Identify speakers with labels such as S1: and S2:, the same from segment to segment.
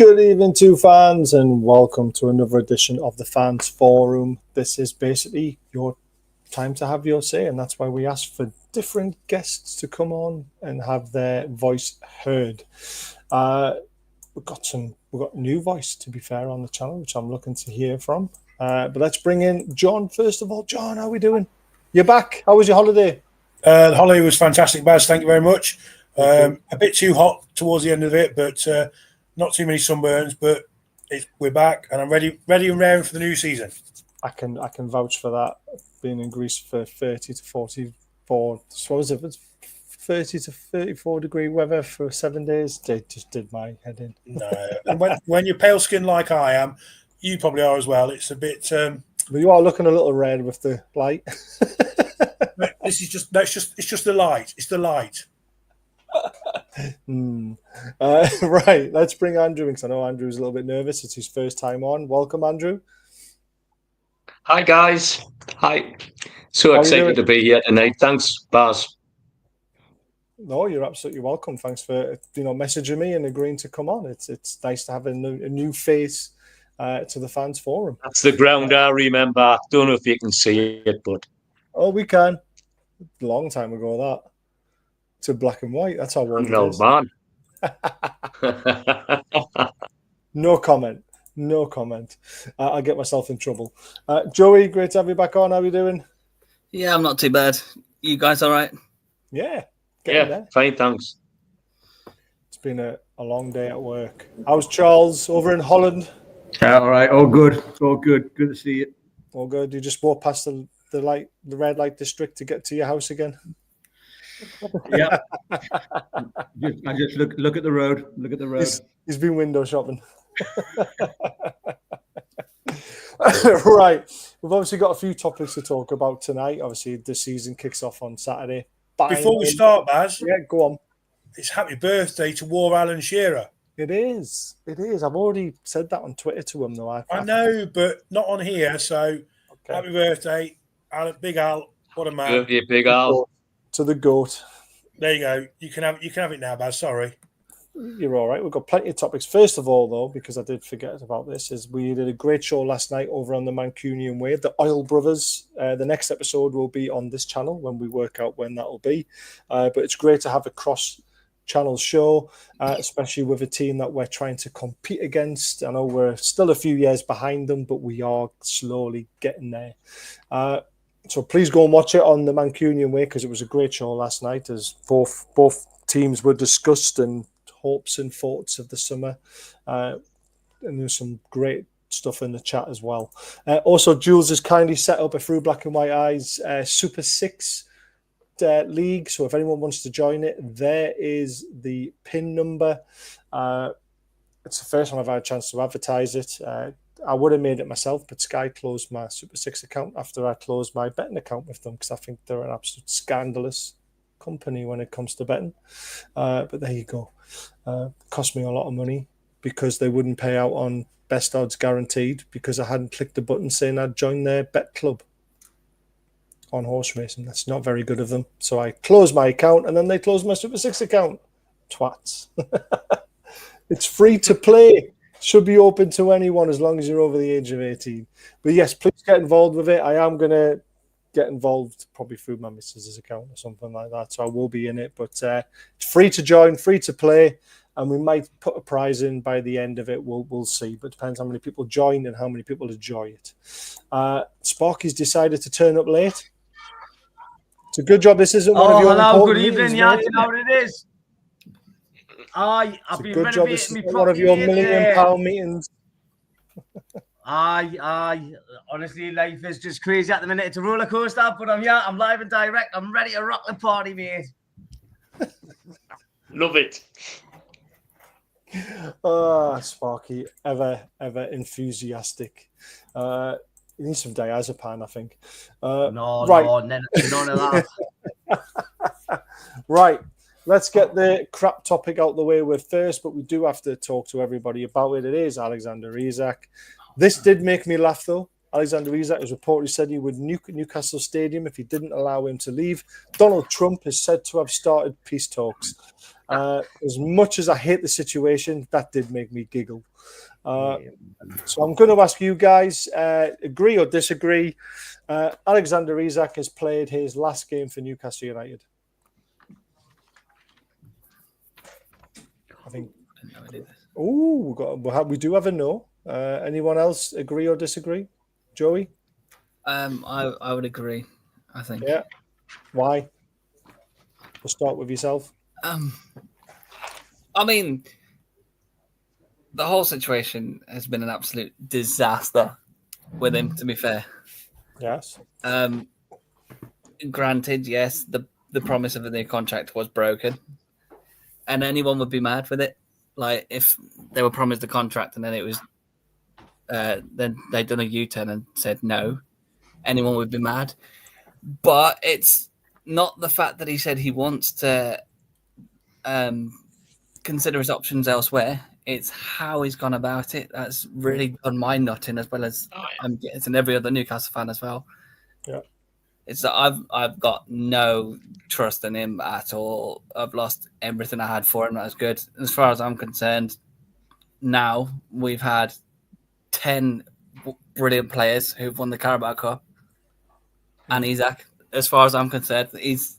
S1: Good evening to fans and welcome to another edition of the Fans Forum. This is basically your time to have your say, and that's why we ask for different guests to come on and have their voice heard. We've got a new voice, to be fair, on the channel, which I'm looking to hear from. But let's bring in John first of all. John, how are we doing? You're back. How was your holiday?
S2: The holiday was fantastic, Baz. Thank you very much. A bit too hot towards the end of it, but not too many sunburns. But we're back, and I'm ready and raring for the new season.
S1: I can vouch for that. Being in Greece for 30 to 44, what was it? 30 to 34 degree weather for 7 days. They just did my head in.
S2: No, when you're pale skinned like I am, you probably are as well. It's a bit.
S1: But you are looking a little red with the light.
S2: It's just the light. It's the light.
S1: Right, let's bring Andrew in because I know Andrew's a little bit nervous. It's his first time on. Welcome, Andrew.
S3: Hi, guys. Hi. So excited to be here tonight. Thanks, Baz.
S1: No, you're absolutely welcome. Thanks for messaging me and agreeing to come on. It's nice to have a new face to the Fans Forum.
S3: That's the ground I remember. Don't know if you can see it, but
S1: we can. A long time ago, that. To black and white. That's how old it is.
S3: Man.
S1: No comment. I'll get myself in trouble. Joey, great to have you back on. How are you doing?
S4: Yeah, I'm not too bad. You guys all right?
S1: Yeah.
S3: Yeah, fine, thanks.
S1: It's been a long day at work. How's Charles over in Holland?
S5: Yeah, all right. All good. Good to see you.
S1: All good. You just walked past the red light district to get to your house again?
S5: Yeah. I just look at the road. Look at the road.
S1: He's been window shopping. Right. We've obviously got a few topics to talk about tonight. Obviously, the season kicks off on Saturday.
S2: Before we start, Baz.
S1: Yeah, go on.
S2: It's happy birthday to War Alan Shearer.
S1: It is. I've already said that on Twitter to him, though.
S2: I know, but not on here. So, Happy birthday, Alan, Big Al. What a man.
S3: Yeah, Big Al.
S1: To the GOAT.
S2: There you go. You can have it now, Baz. Sorry.
S1: You're all right. We've got plenty of topics. First of all, though, because I did forget about this, is we did a great show last night over on the Mancunian Way, the Oil Brothers. The next episode will be on this channel when we work out when that will be. But it's great to have a cross-channel show, especially with a team that we're trying to compete against. I know we're still a few years behind them, but we are slowly getting there. So please go and watch it on the Mancunian Way because it was a great show last night as both teams were discussed and hopes and thoughts of the summer. And there's some great stuff in the chat as well. Also, Jules has kindly set up a Through Black and White Eyes Super 6 league. So if anyone wants to join it, there is the PIN number. It's the first time I've had a chance to advertise it. I would have made it myself, but Sky closed my Super 6 account after I closed my betting account with them because I think they're an absolute scandalous company when it comes to betting. But there you go. Cost me a lot of money because they wouldn't pay out on best odds guaranteed because I hadn't clicked the button saying I'd join their bet club on horse racing. That's not very good of them. So I closed my account and then they closed my Super 6 account. Twats. It's free to play. Should be open to anyone as long as you're over the age of 18. But yes, please get involved with it. I am going to get involved probably through my missus' account or something like that. So I will be in it. But it's free to join, free to play. And we might put a prize in by the end of it. We'll see. But it depends how many people join and how many people enjoy it. Sparky's decided to turn up late. It's a good job this isn't one of your
S4: good evening. Yeah, you know what it is. I've been
S1: good job this
S4: renovating
S1: is
S4: my
S1: one of your
S4: property.
S1: £1 million meetings.
S4: Honestly, life is just crazy at the minute. It's a roller coaster, but I'm here. I'm live and direct. I'm ready to rock the party, mate.
S3: Love it.
S1: Sparky, ever enthusiastic. You need some diazepam, I think.
S4: None of that.
S1: Right. Let's get the crap topic out the way with first, but we do have to talk to everybody about it. It is Alexander Isak. This did make me laugh, though. Alexander Isak has reportedly said he would nuke Newcastle Stadium if he didn't allow him to leave. Donald Trump is said to have started peace talks. As much as I hate the situation, that did make me giggle. So I'm going to ask you guys, agree or disagree. Alexander Isak has played his last game for Newcastle United. I think. We do have a no. Anyone else agree or disagree? Joey?
S6: I would agree. I think.
S1: Yeah. Why? We'll start with yourself.
S6: I mean, the whole situation has been an absolute disaster with him, to be fair.
S1: Yes.
S6: Granted, yes, the promise of the new contract was broken, and anyone would be mad with it. Like, if they were promised a contract and then it was, then they'd done a U-turn and said no, anyone would be mad. But it's not the fact that he said he wants to consider his options elsewhere. It's how he's gone about it. That's really done my nutting, as well as I'm getting every other Newcastle fan as well.
S1: Yeah.
S6: It's that I've got no trust in him at all. I've lost everything I had for him. That was good. As far as I'm concerned, now we've had 10 brilliant players who've won the Carabao Cup. And Isak, as far as I'm concerned, he's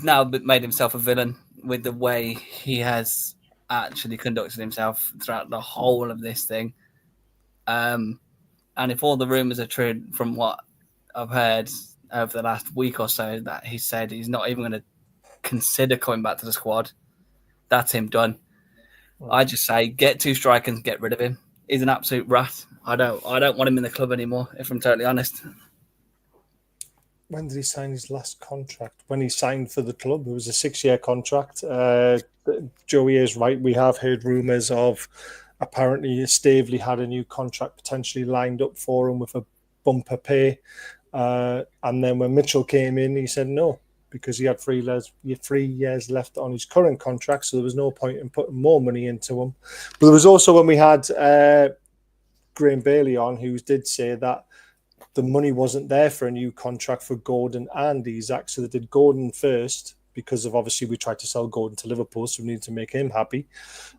S6: now made himself a villain with the way he has actually conducted himself throughout the whole of this thing. And if all the rumours are true from what I've heard over the last week or so, that he said he's not even going to consider coming back to the squad, that's him done. I just say get 2 strikers and get rid of him. He's an absolute rat. I don't want him in the club anymore, if I'm totally honest.
S1: When did he sign his last contract? When he signed for the club, it was a 6-year contract. Joey is right. We have heard rumours of apparently Stavely had a new contract potentially lined up for him with a bumper pay. And then when Mitchell came in, he said no, because he had 3 years left on his current contract, so there was no point in putting more money into him. But there was also when we had Graham Bailey on, who did say that the money wasn't there for a new contract for Gordon and Isak, so they did Gordon first, because of obviously we tried to sell Gordon to Liverpool, so we needed to make him happy.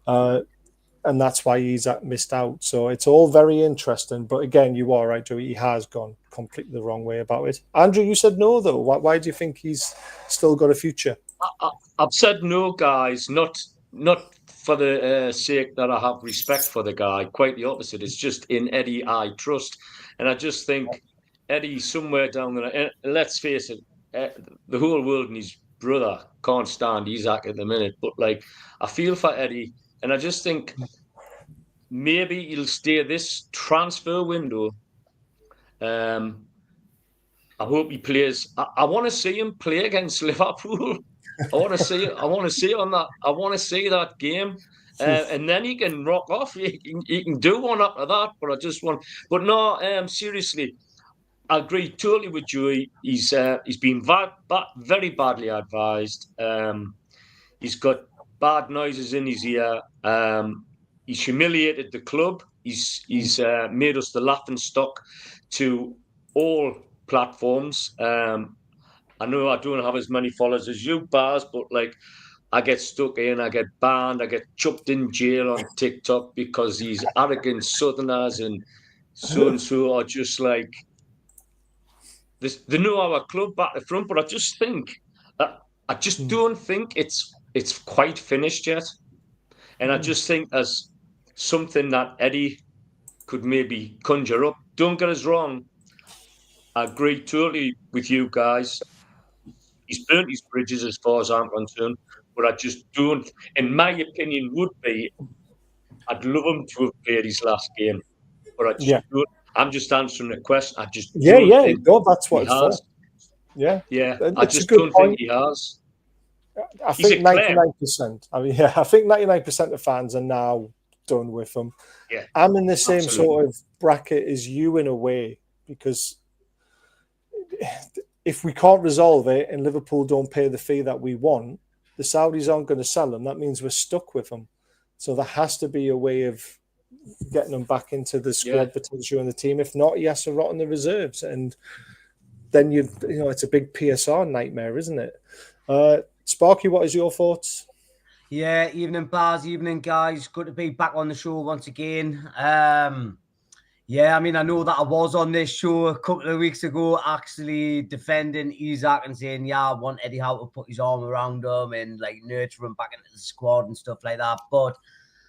S1: And that's why Isak missed out. So it's all very interesting. But again, you are right, Joey. He has gone completely the wrong way about it. Andrew, you said no, though. Why do you think he's still got a future?
S3: I've said no, guys. Not for the sake that I have respect for the guy. Quite the opposite. It's just in Eddie I trust. And I just think Eddie somewhere down there. And let's face it, the whole world and his brother can't stand Isak at the minute. But like, I feel for Eddie. And I just think maybe he'll stay this transfer window. I hope he plays. I want to see him play against Liverpool. I want to see on that. I want to see that game, and then he can rock off. He can do one after that. But I just want. But no, seriously, I agree totally with Joey. He's been very badly advised. He's got bad noises in his ear. He's humiliated the club. He's made us the laughing stock to all platforms. I know I don't have as many followers as you, Baz, but like I get stuck in, I get banned, I get chucked in jail on TikTok because these arrogant Southerners and so are just like this. They know our club back to front, but I just think I just don't think it's quite finished yet. And I just think there's something that Eddie could maybe conjure up. Don't get us wrong. I agree totally with you guys. He's burnt his bridges as far as I'm concerned. But I just don't, in my opinion, would be, I'd love him to have played his last game. But I just don't. I'm just answering the question. I just don't think
S1: that's what
S3: he
S1: it's
S3: has.
S1: for. Yeah.
S3: I just don't think he has.
S1: I think 99%. I mean, I think 99% of fans are now done with him.
S3: Yeah,
S1: I'm in the same sort of bracket as you in a way, because if we can't resolve it and Liverpool don't pay the fee that we want, the Saudis aren't going to sell him. That means we're stuck with him. So there has to be a way of getting him back into the squad potential in the team. If not, he has to rot in the reserves, and then you know it's a big PSR nightmare, isn't it? Sparky, what is your thoughts?
S4: Yeah, evening bars, evening guys. Good to be back on the show once again. Yeah, I mean, I know that I was on this show a couple of weeks ago, actually defending Isak and saying, yeah, I want Eddie Howe to put his arm around him and like nurture him back into the squad and stuff like that. But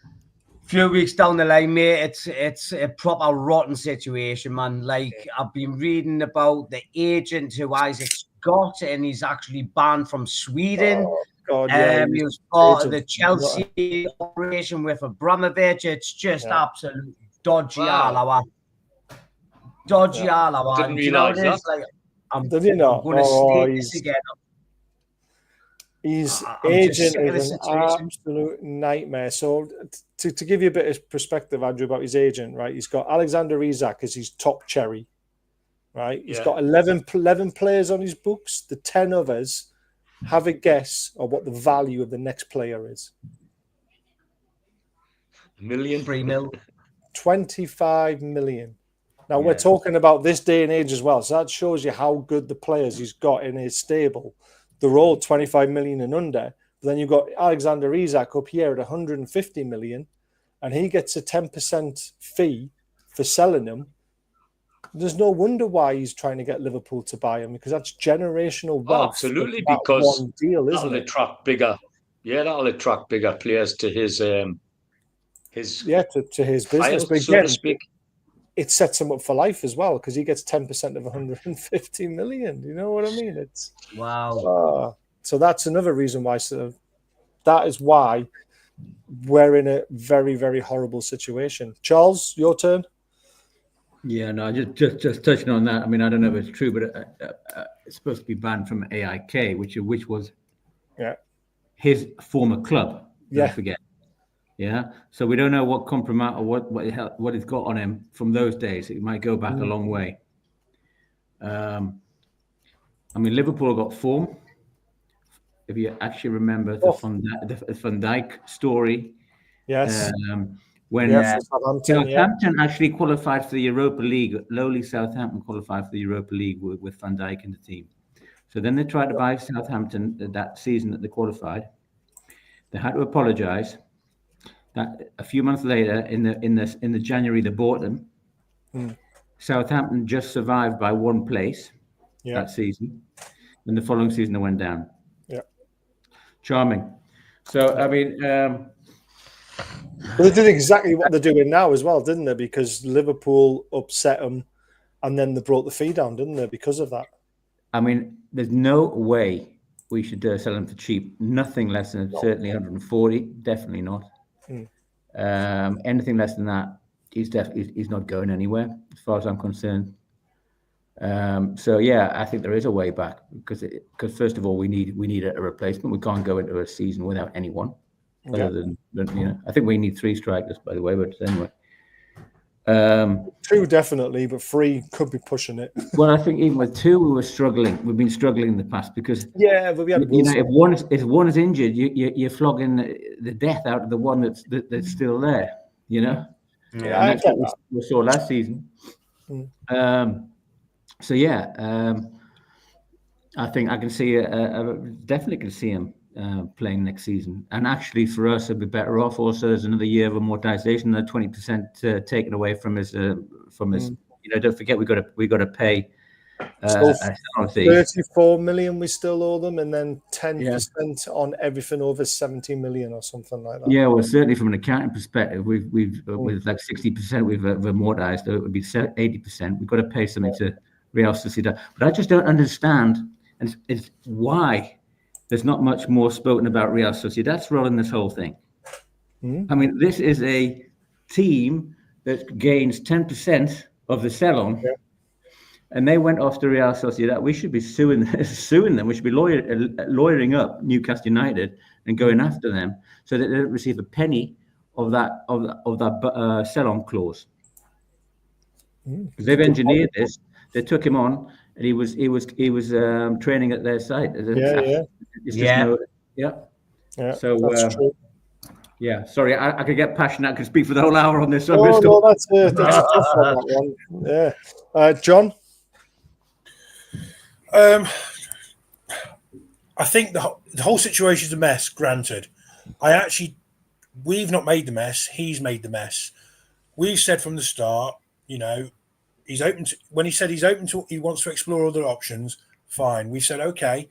S4: a few weeks down the line, mate, it's a proper rotten situation, man. Like, I've been reading about the agent who Isaac's got, and he's actually banned from Sweden.
S1: Oh, God, yeah.
S4: He was part of the Chelsea operation with Abramovich. It's just absolutely dodgy all our. Dodgy all our.
S3: Didn't realise that.
S4: Like,
S1: Did you not?
S4: I'm going to stick this again.
S1: His
S4: I'm
S1: agent is an absolute nightmare. So to give you a bit of perspective, Andrew, about his agent, right? He's got Alexander Isak as his top cherry, right? He's got 11 players on his books. The 10 others have a guess of what the value of the next player is.
S3: Million?
S4: 3 mil.
S1: 25 million. Now, we're talking about this day and age as well. So that shows you how good the players he's got in his stable. They're all 25 million and under. But then you've got Alexander Isak up here at 150 million, and he gets a 10% fee for selling them. There's no wonder why he's trying to get Liverpool to buy him, because that's generational wealth.
S3: Absolutely, because
S1: one deal,
S3: that'll attract bigger. Yeah, that'll attract bigger players to his to his
S1: business.
S3: files,
S1: but
S3: so
S1: again,
S3: to speak.
S1: It sets him up for life as well, because he gets 10% of 150 million. You know what I mean? It's
S4: wow.
S1: So that's another reason why. That is why we're in a very, very horrible situation. Charles, your turn.
S5: Yeah, no, just touching on that. I mean, I don't know if it's true, but it's supposed to be banned from AIK, which was his former club. Don't forget. Yeah, so we don't know what compromise or what he's got on him from those days. It might go back a long way. I mean, Liverpool got form. If you actually remember the Van Dijk story,
S1: yes,
S5: when Southampton actually qualified for the Europa League, lowly Southampton qualified for the Europa League with Van Dijk in the team. So then they tried to buy Southampton that season that they qualified. They had to apologise. That a few months later, in the January, they bought them. Southampton just survived by one place that season, and the following season they went down.
S1: Yeah,
S5: charming. So I mean,
S1: well, they did exactly what they're doing now as well, didn't they? Because Liverpool upset them, and then they brought the fee down, didn't they? Because of that.
S5: I mean, there's no way we should sell them for cheap. Nothing less than certainly 140. Definitely not. Anything less than that, he's not going anywhere as far as I'm concerned. So yeah, I think there is a way back because first of all we need a replacement. We can't go into a season without anyone other than I think we need 3 strikers, by the way. But anyway,
S1: 2 definitely, but 3 could be pushing it.
S5: Well, I think even with 2 we were struggling. We've been struggling in the past because
S1: but we had
S5: if one is injured, you're flogging the death out of the one that's still there.
S1: Yeah, I get that.
S5: We saw last season. So yeah, I think I can see definitely can see him playing next season. And actually, for us, it'd be better off. Also, there's another year of amortization, that 20% taken away from his. Don't forget, we got to pay.
S1: 34 million we still owe them, and then 10% on everything over 17 million or something like that.
S5: Yeah, well, certainly from an accounting perspective, we've with like 60% we've amortized. So it would be 80%. We've got to pay something to Real Sociedad. But I just don't understand, and it's why there's not much more spoken about Real Sociedad's role in this whole thing. I mean, this is a team that gains 10% of the sell-on. Yeah. And they went off to Real Sociedad. We should be suing them. We should be lawyering up Newcastle United and going after them so that they don't receive a penny of that sell-on clause. Because they've engineered this. They took him on, and he was training at their site. So
S1: that's true.
S5: Yeah, sorry, I could get passionate. I could speak for the whole hour on this. So
S1: that's a tough one, that one. Yeah, John.
S2: I think the whole situation is a mess, granted, we've not made the mess. He's made the mess. We've said from the start, he's open to, when he said he wants to explore other options, fine. We said, okay,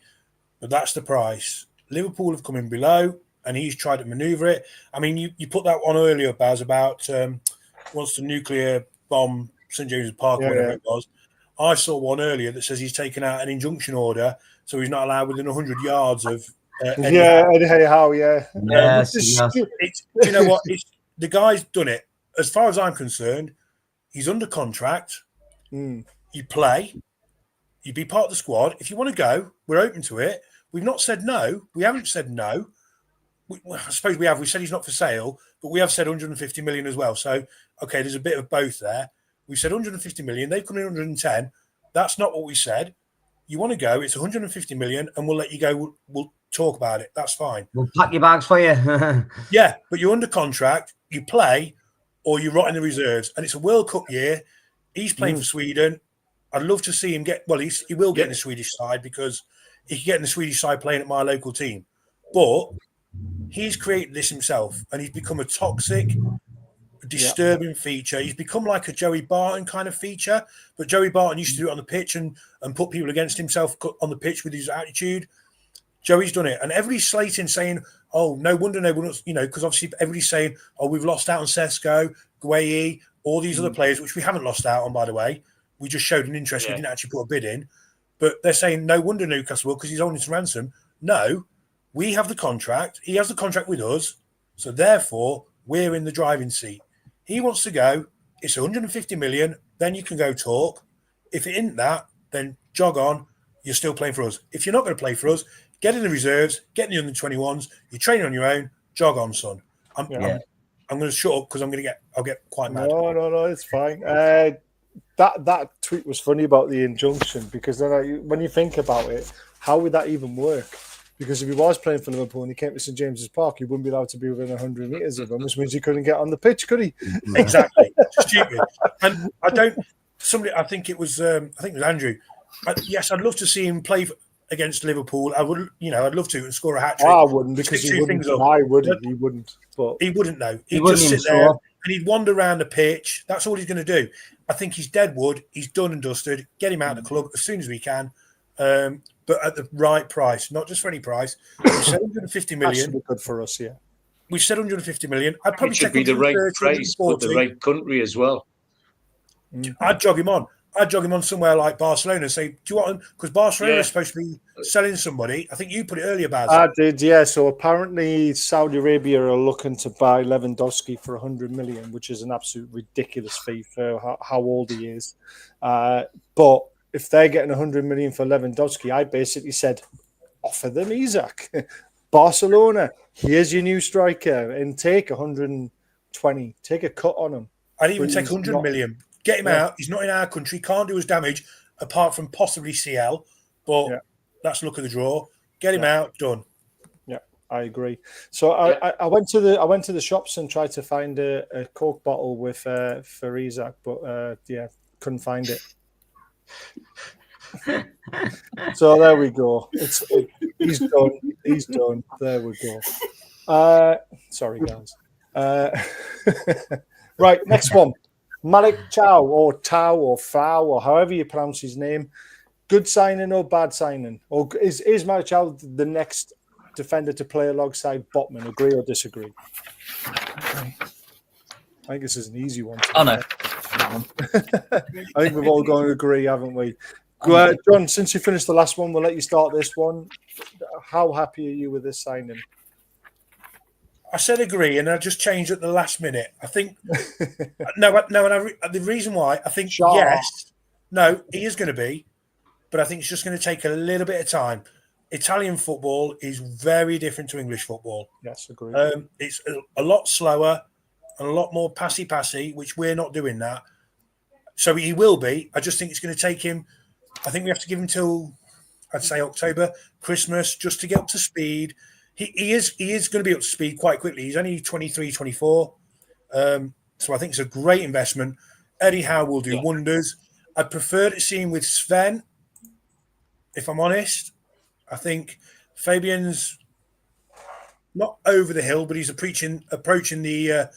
S2: but that's the price. Liverpool have come in below and he's tried to manoeuvre it. I mean, you put that one earlier, Baz, about wants to nuclear bomb St. James's Park or whatever it was. I saw one earlier that says he's taken out an injunction order, so he's not allowed within 100 yards of
S1: Eddie Howe,
S4: Yes.
S2: Do you know what? The guy's done it. As far as I'm concerned, he's under contract. You play. You be part of the squad. If you want to go, we're open to it. We've not said no. We haven't said no. I suppose we have. We said he's not for sale, but we have said 150 million as well. So, okay, there's a bit of both there. We said 150 million. They've come in 110. That's not what we said. You want to go, it's 150 million, and we'll let you go. We'll talk about it. That's fine.
S4: We'll pack your bags for you.
S2: Yeah, but you're under contract. You play, or you rot in the reserves. And it's a World Cup year. He's playing for Sweden. I'd love to see him get. Well, he will get in the Swedish side because he can get in the Swedish side playing at my local team. But he's created this himself, and he's become a toxic, disturbing feature. He's become like a Joey Barton kind of feature, but Joey Barton used to do it on the pitch and put people against himself on the pitch with his attitude. Joey's done it, and everybody's slating, saying, "Oh, no wonder no one," because obviously everybody's saying, "Oh, we've lost out on Sesko, Gueye, all these other players," which we haven't lost out on, by the way. We just showed an interest. We didn't actually put a bid in, but they're saying, "No wonder Newcastle will, because he's holding to ransom." No, we have the contract. He has the contract with us, so therefore we're in the driving seat. He wants to go. It's 150 million. Then you can go talk. If it isn't that, then jog on. You're still playing for us. If you're not going to play for us, get in the reserves, get in the under-21s. You're training on your own. Jog on, son. I'm going to shut up because I'll get quite mad.
S1: No, it's fine. That tweet was funny about the injunction, because then when you think about it, how would that even work? Because if he was playing for Liverpool and he came to St. James's Park, he wouldn't be allowed to be within 100 metres of him, which means he couldn't get on the pitch, could he?
S2: Exactly. Stupid. And I think it was Andrew. Yes, I'd love to see him play against Liverpool. I would, I'd love to and score a hat trick.
S1: I wouldn't, because he wouldn't. I wouldn't. He wouldn't. But
S2: he wouldn't know. He'd just sit there and he'd wander around the pitch. That's all he's going to do. I think he's dead wood. He's done and dusted. Get him out of the club as soon as we can. But at the right price, not just for any price. We said 150 million.
S1: That should be good for us, yeah.
S2: We said 150 million. I'd probably
S3: should be the right price for the right country as well.
S2: I'd jog him on. I'd jog him on somewhere like Barcelona. Say, do you want him? Because Barcelona is supposed to be selling somebody. I think you put it earlier, Baz.
S1: I did, yeah. So apparently Saudi Arabia are looking to buy Lewandowski for 100 million, which is an absolute ridiculous fee for how old he is. But if they're getting 100 million for Lewandowski, I basically said, offer them Isak. Barcelona, here's your new striker, and take 120. Take a cut on him.
S2: I'd even take 100 million. Get him out. He's not in our country. Can't do us damage apart from possibly CL. But that's luck of the draw. Get him out. Done.
S1: Yeah, I agree. So I went to the shops and tried to find a Coke bottle with for Isak, but couldn't find it. So there we go. He's done. He's done. There we go. Sorry, guys. Right, next one. Malik Chow or Tao or Fao or however you pronounce his name. Good signing or bad signing? Or is Malik Chow the next defender to play alongside Botman? Agree or disagree? I think this is an easy one.
S6: Oh, no.
S1: I think we've all gone to agree, haven't we? John, since you finished the last one, we'll let you start this one. How happy are you with this signing?
S2: I said agree, and I just changed at the last minute. I think the reason why I think yes, no, he is going to be, but I think it's just going to take a little bit of time. Italian football is very different to English football.
S1: Yes, agree.
S2: It's a lot slower and a lot more passy, which we're not doing that. So he will be. I just think it's going to take him. I think we have to give him till, I'd say, October, Christmas, just to get up to speed. He is going to be up to speed quite quickly. He's only 23, 24. So I think it's a great investment. Eddie Howe will do wonders. I'd prefer to see him with Sven, if I'm honest. I think Fabian's not over the hill, but he's approaching the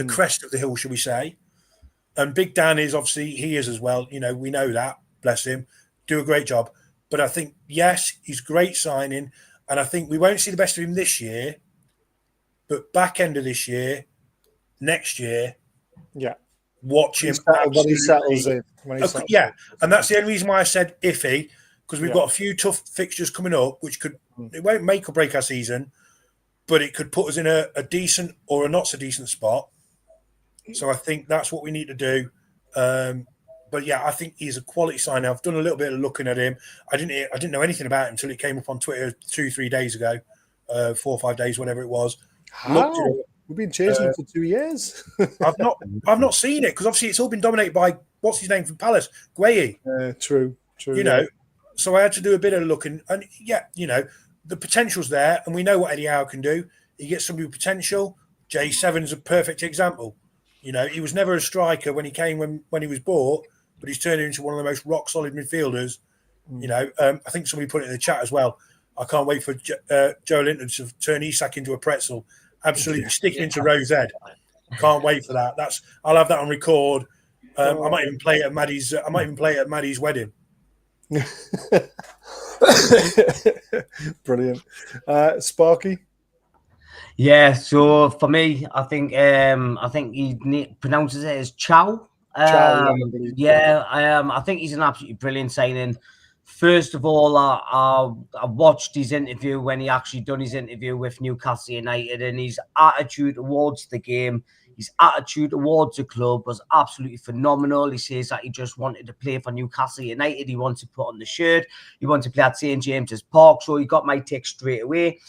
S2: crest of the hill, shall we say? And Big Dan is obviously, he is as well. You know, we know that. Bless him. Do a great job. But I think, yes, he's great signing. And I think we won't see the best of him this year. But back end of this year, next year, watch him.
S1: When he settles in.
S2: And that's the only reason why I said iffy, because we've got a few tough fixtures coming up, which it won't make or break our season, but it could put us in a decent or a not so decent spot. So I think that's what we need to do. But yeah, I think he's a quality sign. I've done a little bit of looking at him. I didn't know anything about him until it came up on Twitter 2-3 days ago, 4 or 5 days, whatever it was.
S1: We've been chasing him for 2 years.
S2: I've not seen it because obviously it's all been dominated by what's his name from Palace, Gueye.
S1: True.
S2: You know, so I had to do a bit of looking, and you know, the potential's there, and we know what Eddie Howe can do. He gets somebody with potential. J7's a perfect example. You know, he was never a striker when he came when he was bought, but he's turned into one of the most rock solid midfielders. You know, I think somebody put it in the chat as well. I can't wait for Joe Linton to turn Isak into a pretzel. Absolutely sticking into Rose Ed. Can't wait for that. I'll have that on record. I might even play it at Maddie's. I might even play it at Maddie's wedding.
S1: Brilliant. Sparky.
S4: Yeah, so for me, I think he pronounces it as Chow. I think he's an absolutely brilliant signing. First of all, I watched his interview when he actually done his interview with Newcastle United, and his attitude towards the game, his attitude towards the club was absolutely phenomenal. He says that he just wanted to play for Newcastle United. He wanted to put on the shirt. He wanted to play at St. James's Park. So he got my tick straight away.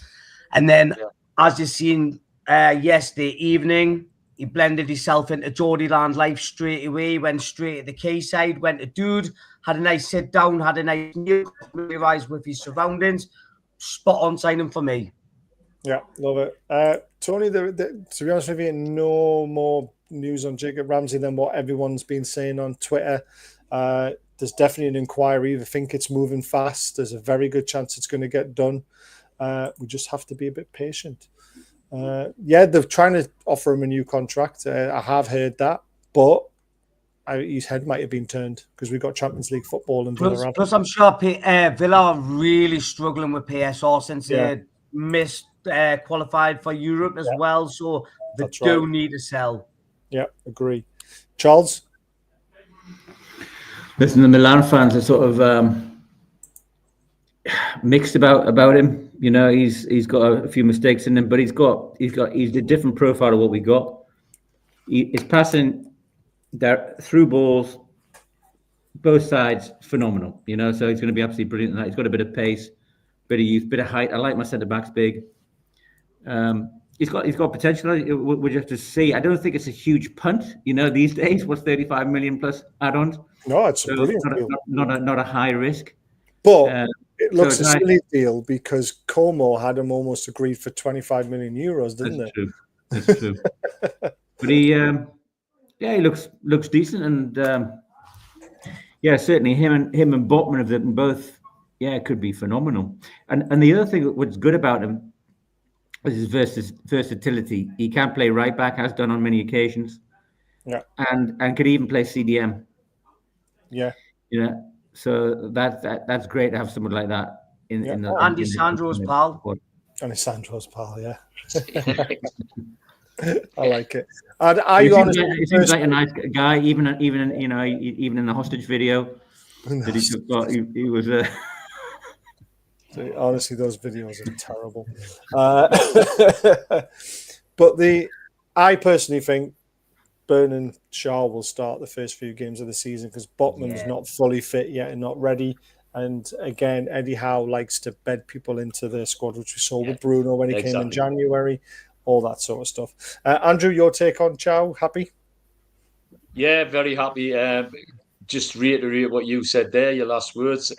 S4: And then, as you've seen yesterday evening, he blended himself into Geordieland life straight away. He went straight to the quayside, went to Dude, had a nice sit down, had a nice meal, familiarised with his surroundings. Spot on signing for me.
S1: Yeah, love it. Tony, to be honest with you, no more news on Jacob Ramsey than what everyone's been saying on Twitter. There's definitely an inquiry. I think it's moving fast. There's a very good chance it's going to get done. We just have to be a bit patient. They're trying to offer him a new contract. I have heard that, but his head might have been turned because we've got Champions League football and Villa.
S4: Plus, I'm sure Villa are really struggling with PSR since they missed qualified for Europe as well. So they do need to sell. Yeah, agree. Charles?
S5: Listen, the Milan fans are sort of mixed about him. You know, he's got a few mistakes in him, but he's a different profile of what we got. He's passing through balls, both sides, phenomenal. You know, so he's going to be absolutely brilliant in that. He's got a bit of pace, bit of youth, bit of height. I like my centre backs big. He's got potential. We just have to see. I don't think it's a huge punt. You know, these days, what's 35 million plus add-ons?
S1: No, it's a brilliant
S5: deal. Not a high risk,
S1: but. It looks a silly deal because Como had him almost agreed for 25 million euros, didn't it?
S5: True. That's true. But he looks decent, and certainly him and Botman of them both, could be phenomenal. And the other thing what's good about him is his versatility. He can play right back, has done on many occasions. Yeah, and could even play CDM.
S1: Yeah,
S5: you know. So that's great to have someone like that in the
S4: Andy Sandro's pal.
S1: Andy Sandro's pal, yeah.
S5: I
S1: like it.
S5: He seems like a nice guy, even in the hostage video that he took. He was.
S1: Honestly, those videos are terrible. But I personally think Burn and Shaw will start the first few games of the season because Botman's not fully fit yet and not ready. And again, Eddie Howe likes to bed people into the squad, which we saw with Bruno when he came in January, all that sort of stuff. Andrew, your take on Chow? Happy?
S3: Yeah, very happy. Just reiterate what you said there, your last words.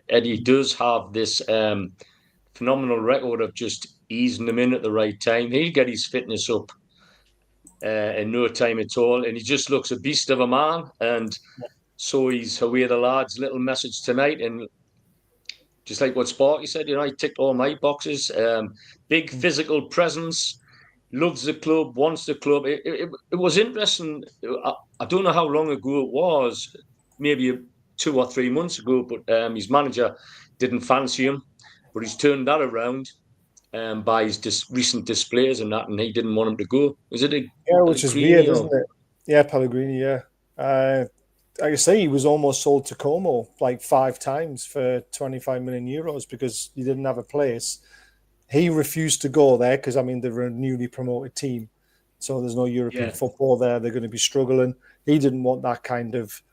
S3: Eddie does have this phenomenal record of just easing them in at the right time. He'll get his fitness up in no time at all, and he just looks a beast of a man. And so he's away the lads' little message tonight, and just like what Sparky said, he ticked all my boxes. Big physical presence, loves the club, wants the club. It was interesting. I don't know how long ago it was, maybe 2 or 3 months ago, but his manager didn't fancy him, but he's turned that around by his recent displays and that, and he didn't want him to go. Was it
S1: which is weird, isn't it? Yeah, Pellegrini, yeah. Like I say, he was almost sold to Como like 5 times for 25 million euros because he didn't have a place. He refused to go there because, I mean, they're a newly promoted team. So there's no European football there. They're going to be struggling. He didn't want that kind of,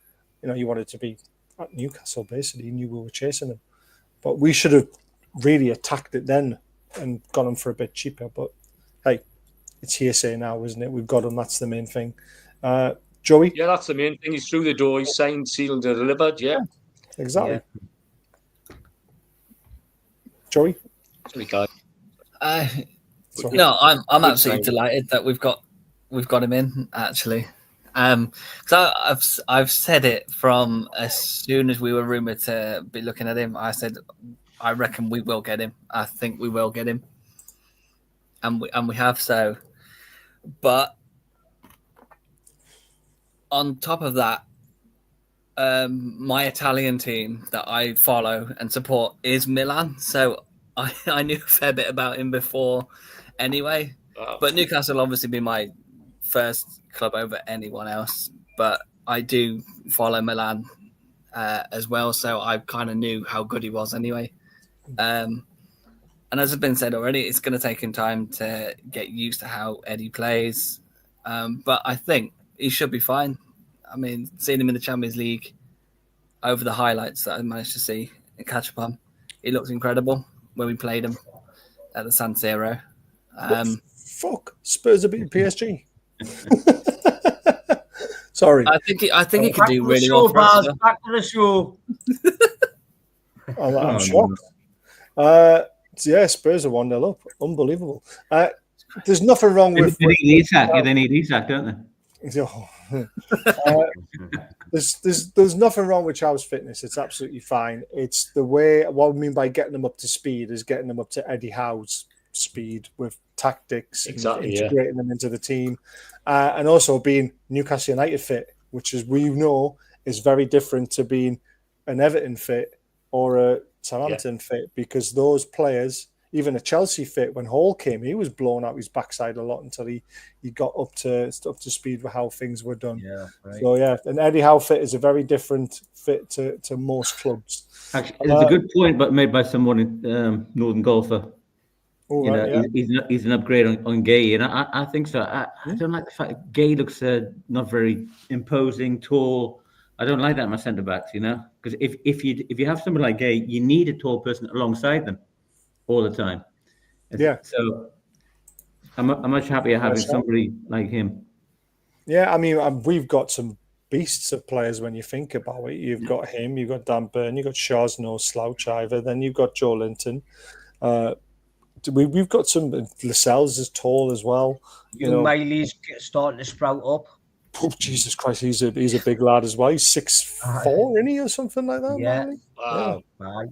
S1: he wanted to be at Newcastle, basically. He knew we were chasing him. But we should have really attacked it then and got him for a bit cheaper. But, hey, it's hearsay now, isn't it? We've got him. That's the main thing. Joey?
S3: Yeah, that's the main thing. He's through the door. He's signed, sealed, and delivered. Yeah.
S1: Exactly. Yeah. Joey?
S3: Sorry, guy.
S6: No, I'm absolutely delighted that we've got him in, actually. So I've said it from as soon as we were rumoured to be looking at him. I said I reckon we will get him. I think we will get him, and we have so. But on top of that, my Italian team that I follow and support is Milan. So I knew a fair bit about him before anyway. Wow. But Newcastle obviously be my first club over anyone else. But I do follow Milan as well. So I kind of knew how good he was anyway. And as has been said already, it's going to take him time to get used to how Eddie plays. But I think he should be fine. I mean, seeing him in the Champions League over the highlights that I managed to see and catch up on, he looks incredible when we played him at the San Siro.
S1: Fuck, Spurs are beating PSG. Sorry.
S6: I think he could do really well for us.
S4: Back to the show.
S1: I'm shocked. Yeah, Spurs are 1-0 up. Unbelievable. There's nothing wrong with...
S5: They need Isak. They need Isak, don't they?
S1: There's nothing wrong with Chow's fitness. It's absolutely fine. It's the way, what I mean by getting them up to speed is getting them up to Eddie Howe's speed with tactics, and integrating them into the team, and also being Newcastle United fit, which is, we know, is very different to being an Everton fit or a Southampton fit, because those players, even a Chelsea fit, when Hall came, he was blown out his backside a lot until he got up to speed with how things were done.
S4: Yeah, right.
S1: So yeah, an Eddie Howe fit is a very different fit to most clubs.
S5: Actually, it's a good point, but made by someone in Northern Golfer. He's an upgrade on Gay, and I think so. I don't like the fact Gay looks not very imposing, tall. I don't like that in my centre backs, because if you have somebody like Gay, you need a tall person alongside them all the time.
S1: Yeah.
S5: So I'm much happier having somebody like him.
S1: Yeah, I mean, we've got some beasts of players when you think about it. You've got him, you've got Dan Burn, you've got Shaw's no slouch either. Then you've got Joe Linton. We've got some. Lascelles is tall as well.
S4: Miley's starting to sprout up.
S1: Oh, Jesus Christ, he's a big lad as well. He's 6'4", isn't he, or something like that?
S4: Yeah.
S1: Miley?
S3: Wow.
S4: Yeah.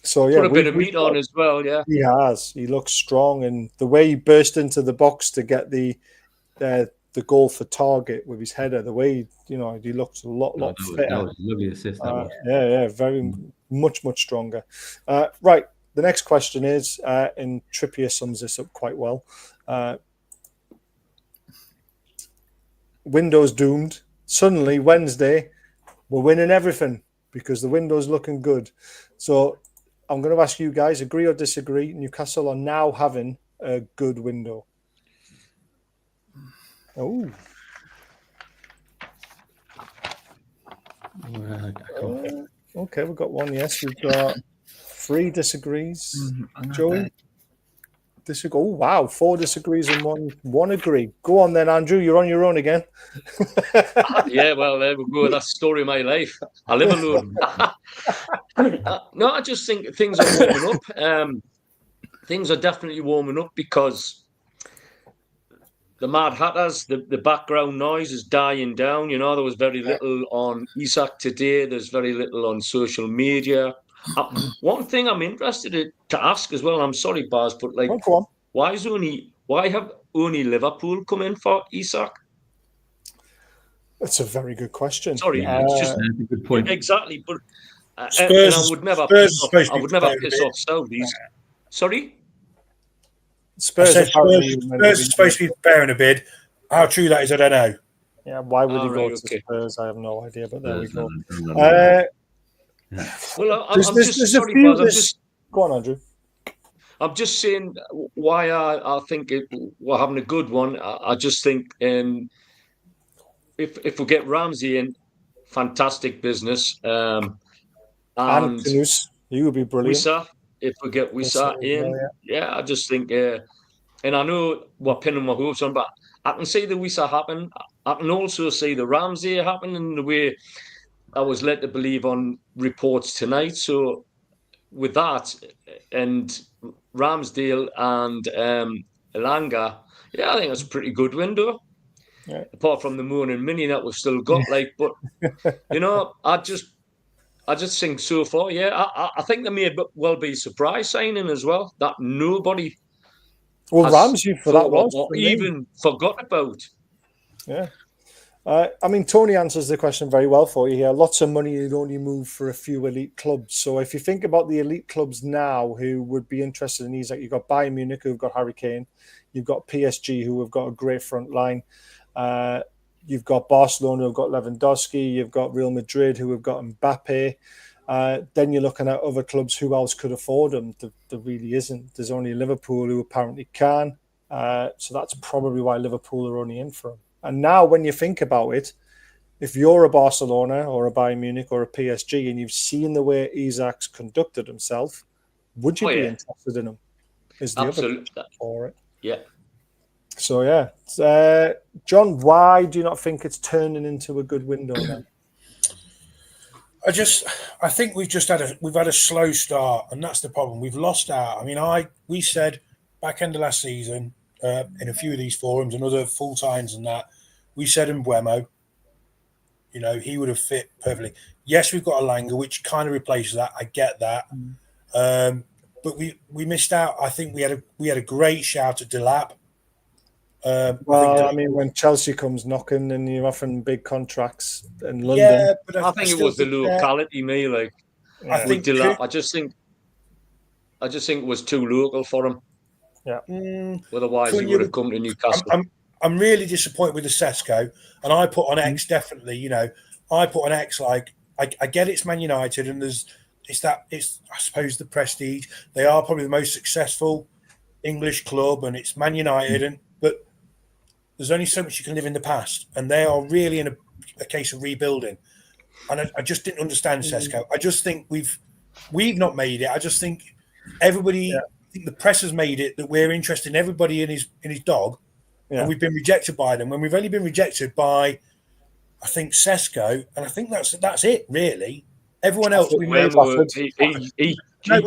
S1: So yeah,
S3: put a bit of meat on as well. Yeah,
S1: he has. He looks strong, and the way he burst into the box to get the goal for target with his header, the way he looks a lot fitter.
S5: That was a lovely assist.
S1: Yeah, very much stronger. Right, the next question is, and Trippier sums this up quite well. Window's doomed. Suddenly Wednesday, we're winning everything because the window's looking good. So I'm going to ask you guys, agree or disagree? Newcastle are now having a good window. Oh. Okay, we've got one yes. We've got 3 disagrees. Joey? Disagree. Oh, wow. 4 disagrees and one agree. Go on then, Andrew. You're on your own again.
S3: Yeah, well, there we go. That's the story of my life. I live alone. No, I just think things are warming up. Things are definitely warming up because the Mad Hatters, the background noise is dying down. There was very little on Isak today. There's very little on social media. One thing I'm interested to ask as well. I'm sorry, Baz, but like,
S1: go on.
S3: why have only Liverpool come in for Isak?
S1: That's a very good question.
S3: Sorry, it's just
S5: That's a good point.
S3: exactly. But
S2: Spurs,
S3: and I would never
S2: Spurs
S3: piss off.
S2: are
S3: I would never piss off Saudis. Sorry.
S1: Spurs
S2: Spurs are supposed to be preparing a bid. How true that is, I don't know.
S1: Yeah, why would he go to
S3: okay.
S1: Spurs? I have no idea, but there we go.
S3: Well, I'm just sorry, Baz.
S1: Go on, Andrew.
S3: I'm just saying why I think we're having a good one. I just think if we get Ramsey in, fantastic business. And
S1: Kudus, he would be brilliant.
S3: Wissa, if we get Wissa in, yeah, I just think. And I know we're pinning my hopes on, but I can see the Wissa happen. I can also see the Ramsey happen in the way I was led to believe on reports tonight. So with that and Ramsdale and Elanga, yeah, I think that's a pretty good window. Yeah. Apart from the Moon and Mini that we've still got, like, but you know, I just think so far, yeah, I think there may well be a surprise signing as well that nobody.
S1: Well, Ramsey for that was
S3: or even forgot about.
S1: Yeah. I mean, Tony answers the question very well for you here. Lots of money would only move for a few elite clubs. So if you think about the elite clubs now who would be interested in Isak, you've got Bayern Munich who've got Harry Kane. You've got PSG who have got a great front line. You've got Barcelona who've got Lewandowski. You've got Real Madrid who have got Mbappe. Then you're looking at other clubs who else could afford them. There really isn't. There's only Liverpool who apparently can. So that's probably why Liverpool are only in for him. And now when you think about it, if you're a Barcelona or a Bayern Munich or a PSG and you've seen the way Isak's conducted himself, would you be interested in him? Is the
S3: absolutely
S1: other for it?
S3: Yeah.
S1: So yeah, John, why do you not think it's turning into a good window now?
S2: I think we've had a slow start, and that's the problem. We've lost out. I mean, we said back end of last season in a few of these forums and other full times and that we said Mbeumo, you know, he would have fit perfectly. Yes, we've got Elanga, which kind of replaces that. I get that, but we missed out. I think we had a great shout at Delap.
S1: I mean, when Chelsea comes knocking and you're offering big contracts in London,
S2: yeah, but
S3: I think it was the locality, me. Like,
S2: I think
S3: Delap, I just think it was too local for him.
S1: Yeah.
S3: Otherwise, he would have come to Newcastle.
S2: I'm really disappointed with the Sesko, and I put on X definitely. You know, I put on X like I get it's Man United, and it's I suppose the prestige. They are probably the most successful English club, and it's Man United, but there's only so much you can live in the past, and they are really in a case of rebuilding. And I just didn't understand Sesko. I just think we've not made it. I just think everybody. Yeah. I think the press has made it that we're interested in everybody in his dog, and we've been rejected by them. When we've only been rejected by, I think Sesko, and I think that's it really. Everyone else,
S3: he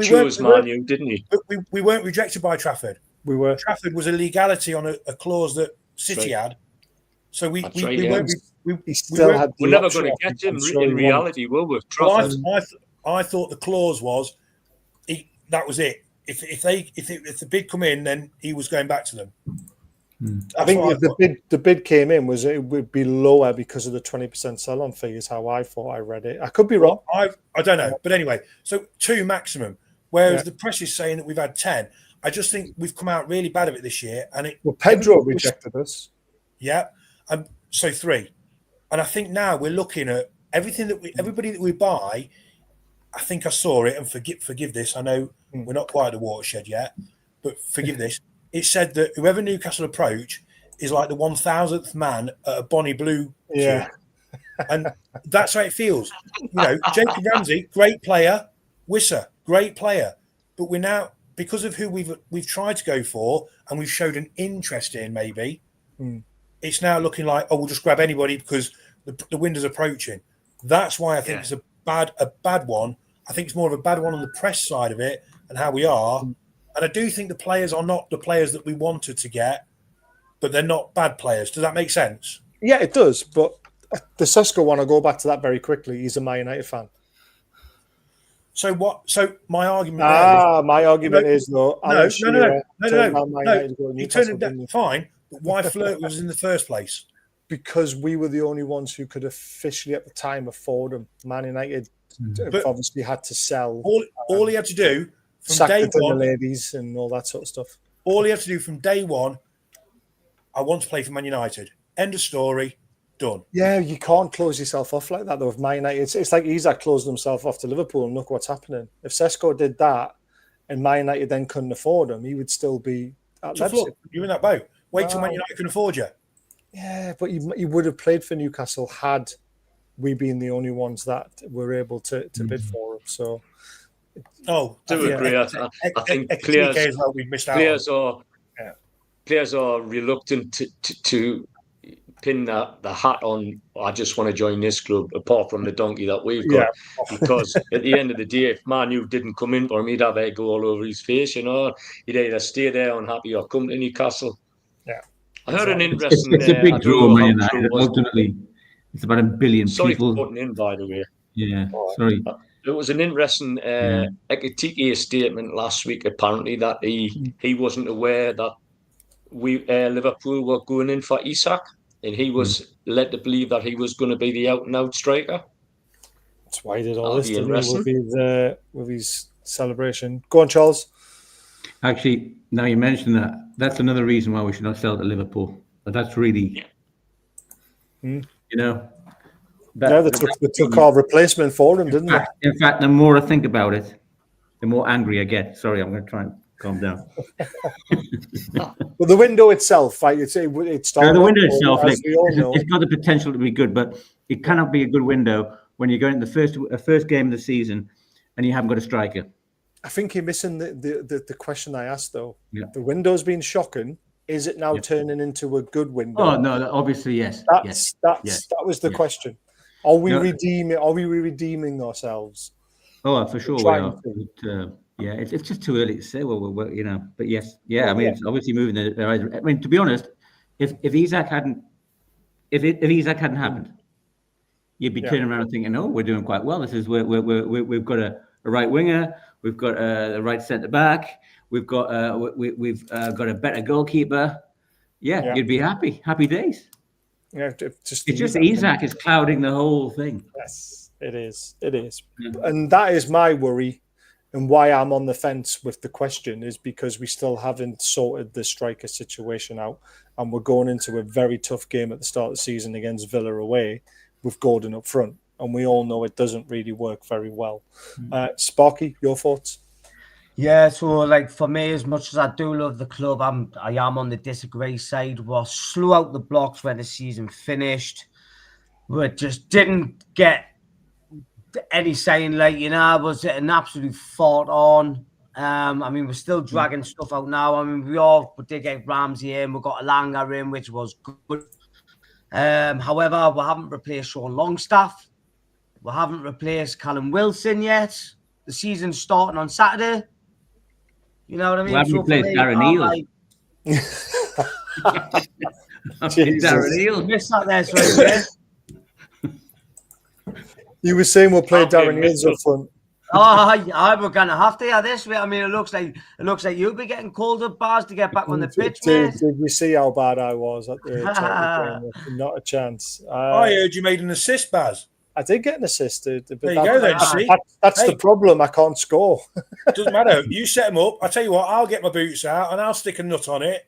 S3: chose Man U, didn't he?
S2: But we weren't rejected by Trafford.
S1: We were.
S2: Trafford was a legality on a clause that City had, so we weren't.
S3: We're never going to get him in reality, will we?
S2: I thought the clause was that was it. If the bid come in, then he was going back to them.
S1: I think if the bid came in, it would be lower because of the 20% sell-on fee is how I thought I read it. I could be wrong.
S2: I don't know, but anyway, so 2 maximum. Whereas the press is saying that we've had 10. I just think we've come out really bad of it this year, and
S1: Pedro rejected us.
S2: Yeah, so 3, and I think now we're looking at everybody that we buy. I think I saw it, and forgive this. I know we're not quite at the watershed yet, but forgive this. It said that whoever Newcastle approach is like the 1000th man at a Bonnie Blue.
S1: Yeah,
S2: and that's how it feels. You know, Jacob Ramsey, great player. Wissa, great player. But we're now, because of who we've tried to go for, and we've showed an interest in, maybe it's now looking like, we'll just grab anybody because the window's approaching. That's why I think it's a bad one. I think it's more of a bad one on the press side of it and how we are. And I do think the players are not the players that we wanted to get, but they're not bad players. Does that make sense?
S1: Yeah, it does. But the Sesko one, I'll go back to that very quickly. He's a Man United fan.
S2: So what? So my argument.
S1: My argument is though.
S2: No.
S1: He
S2: turned it down. Fine, but why flirt with us in the first place?
S1: Because we were the only ones who could officially at the time afford him. Man United obviously had to sell.
S2: All he had to do from
S1: sack
S2: day
S1: the dinner
S2: one,
S1: ladies and all that sort of stuff.
S2: all he had to do from day one, I want to play for Man United. End of story. Done.
S1: Yeah, you can't close yourself off like that though. With Man United, it's like Isak closed himself off to Liverpool, and look what's happening. If Sesko did that, and Man United then couldn't afford him, he would still be at Leipzig.
S2: You're in that boat. Wait till Man United can afford you.
S1: Yeah, but he would have played for Newcastle had we been the only ones that were able to bid for him. So,
S3: do agree. I think players are reluctant to pin the hat on. I just want to join this club, apart from the donkey that we've got, because at the end of the day, if Man U didn't come in for him, he'd have egg all over his face. He'd either stay there unhappy or come to Newcastle.
S1: Yeah,
S3: I heard an interesting.
S5: It's a big draw, Man United. Ultimately, it's about 1 billion
S3: sorry
S5: people.
S3: for putting in, by the way.
S5: Yeah, sorry.
S3: It was an interesting Ekitike statement last week, apparently, that he wasn't aware that Liverpool were going in for Isak, and he was led to believe that he was going to be the out-and-out striker.
S1: That's why he did all this with his celebration. Go on, Charles.
S5: Actually, now you mention that, that's another reason why we should not sell to Liverpool. But that's really, you know.
S1: They took our replacement for him, didn't they?
S5: In fact, the more I think about it, the more angry I get. Sorry, I'm going to try and calm down.
S1: Well, the window itself, right? It started.
S5: The window itself,
S1: it's
S5: got the potential to be good, but it cannot be a good window when you're going to the first game of the season and you haven't got a striker.
S1: I think you're missing the question I asked though.
S5: Yeah.
S1: The window's been shocking. Is it now turning into a good window?
S5: Oh no, obviously yes.
S1: That was the question. Are we redeeming? Are we redeeming ourselves?
S5: Oh, for sure we are. It's just too early to say. Well, but yes, I mean, it's obviously moving. I mean, to be honest, if Isak hadn't happened, you'd be turning around and thinking, "Oh, we're doing quite well. This is we've got a right winger, we've got a right centre back, we've got got a better goalkeeper." Yeah, you'd be happy days. Yeah, it's just Isak is clouding the whole thing.
S1: Yes, it is, and that is my worry. And why I'm on the fence with the question is because we still haven't sorted the striker situation out. And we're going into a very tough game at the start of the season against Villa away with Gordon up front. And we all know it doesn't really work very well. Sparky, your thoughts?
S4: Yeah, so for me, as much as I do love the club, I am on the disagree side. We're slow out the blocks when the season finished. We just didn't get any saying was it an absolute fought on. I mean, we're still dragging stuff out now. I mean, we did get Ramsey in, we got Alanga in, which was good. However, we haven't replaced Sean Longstaff. We haven't replaced Callum Wilson yet. The season's starting on Saturday. You know what I mean?
S5: We haven't replaced Darren Eales. Darren Eales.
S4: Missed that there, sorry.
S1: You were saying we'll play Darren Eales up front.
S4: We're gonna have to this. I mean, it looks like you'll be getting called up, Baz, to get back on the pitch.
S1: Did you see how bad I was at the game? Not a chance.
S2: I heard you made an assist, Baz.
S1: I did get an assist. But
S2: there you go, then.
S1: That's the problem. I can't score.
S2: Doesn't matter. You set them up. I tell you what. I'll get my boots out and I'll stick a nut on it.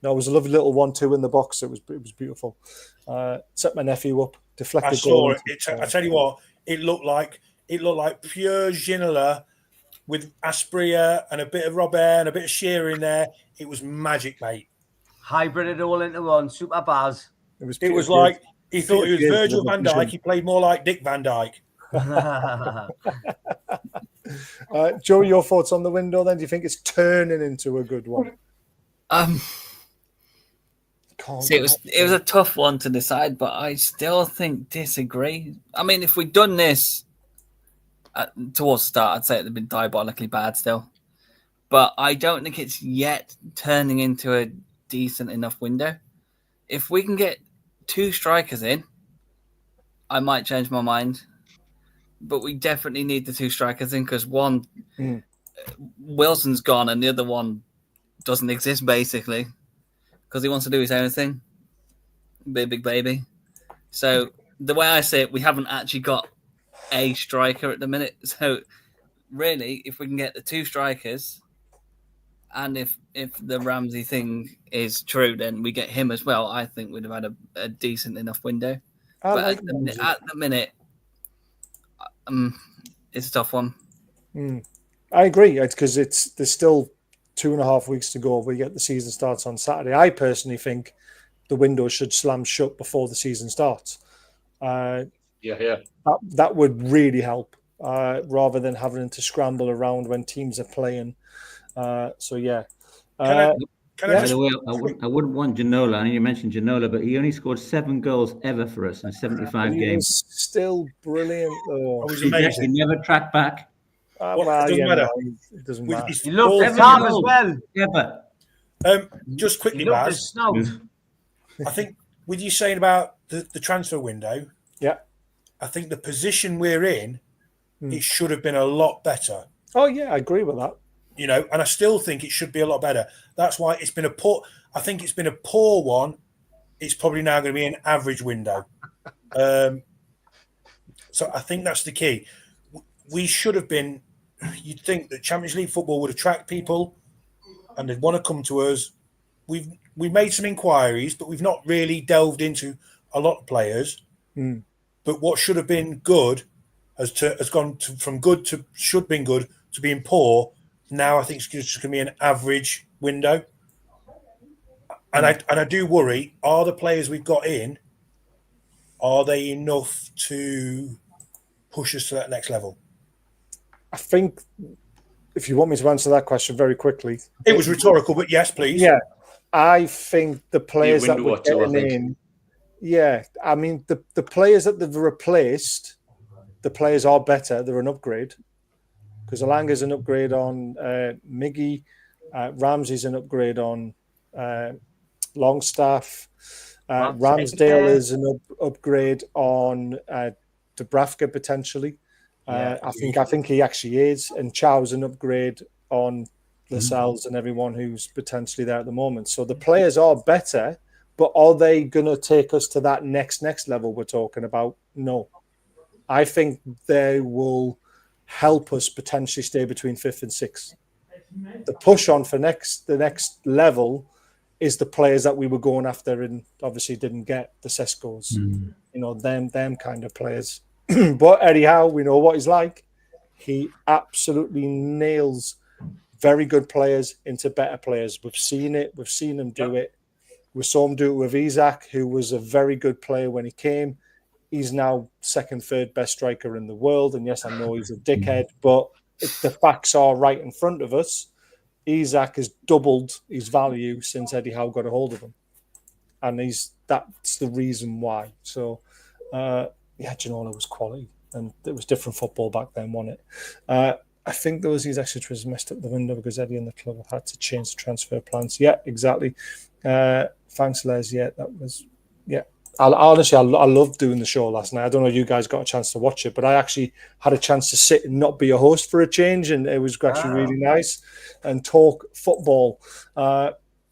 S1: No, it was a lovely little 1-2 in the box. It was beautiful. Set my nephew up. Deflected.
S2: I saw it. I tell you what, it looked like pure Ginola with Aspria and a bit of Robert and a bit of Shearer in there. It was magic, mate.
S4: Hybrided all into one. Super Baz.
S2: It was like he thought he was Virgil van Dijk. He played more like Dick Van Dyke.
S1: Joe, your thoughts on the window then? Do you think it's turning into a good one?
S6: See, it was a tough one to decide, but I still disagree. I mean, if we'd done this towards the start, I'd say it'd have been diabolically bad still. But I don't think it's yet turning into a decent enough window. If we can get 2 strikers in, I might change my mind. but we definitely need the 2 strikers in because one, Wilson's gone and the other one doesn't exist basically because he wants to do his own thing. Be a big baby. So the way I say it, we haven't actually got a striker at the minute. So really, if we can get the 2 strikers, and if the Ramsey thing is true, then we get him as well. I think we'd have had a decent enough window. But at the minute, it's a tough one.
S1: I agree. It's because there's still 2.5 weeks to go. We get the season starts on Saturday. I personally think the window should slam shut before the season starts. That would really help rather than having to scramble around when teams are playing. By
S5: the way, I wouldn't want Ginola. I know you mentioned Ginola, but he only scored 7 goals ever for us in 75 games.
S1: Still brilliant, though.
S2: It was amazing.
S5: He never tracked back.
S1: It doesn't matter.
S4: He loved the time as well.
S5: Ever.
S2: Just quickly, Baz, I think with you saying about the transfer window, I think the position we're in, it should have been a lot better.
S1: Oh, yeah, I agree with that.
S2: You know, and I still think it should be a lot better. That's why it's been a poor. I think it's been a poor one. It's probably now going to be an average window. So I think that's the key. We should have been. You'd think that Champions League football would attract people, and they'd want to come to us. We've made some inquiries, but we've not really delved into a lot of players. But what should have been good has gone from good to should have been good to being poor. Now I think it's just going to be an average window, and I do worry: are the players we've got in, are they enough to push us to that next level?
S1: I think if you want me to answer that question very quickly,
S2: it was rhetorical, but yes, please.
S1: Yeah, I think the players that we're getting in. Yeah, I mean the players that they've replaced, the players are better. They're an upgrade. Because Alanga's an upgrade on Miggy, Ramsey's an upgrade on Longstaff, Ramsdale is an upgrade on Dubravka potentially. I think he actually is, and Thiaw's an upgrade on Lascelles and everyone who's potentially there at the moment. So the players are better, but are they going to take us to that next level we're talking about? No, I think they will help us potentially stay between 5th and 6th. The push on for the next level is the players that we were going after and obviously didn't get, the Sescos, them kind of players. But Eddie Howe, we know what he's like. He absolutely nails very good players into better players. We've seen it. We've seen him do it. We saw him do it with Isak, who was a very good player when he came. He's now 2nd, 3rd best striker in the world. And yes, I know he's a dickhead, but the facts are right in front of us. Isak has doubled his value since Eddie Howe got a hold of him. And that's the reason why. So, Ginola was quality. And it was different football back then, wasn't it? I think those extra transfers messed up the window because Eddie and the club have had to change the transfer plans. Yeah, exactly. Thanks, Les. Yeah, that was... Yeah. I loved doing the show last night. I don't know if you guys got a chance to watch it, but I actually had a chance to sit and not be a host for a change, and it was actually really nice and talk football.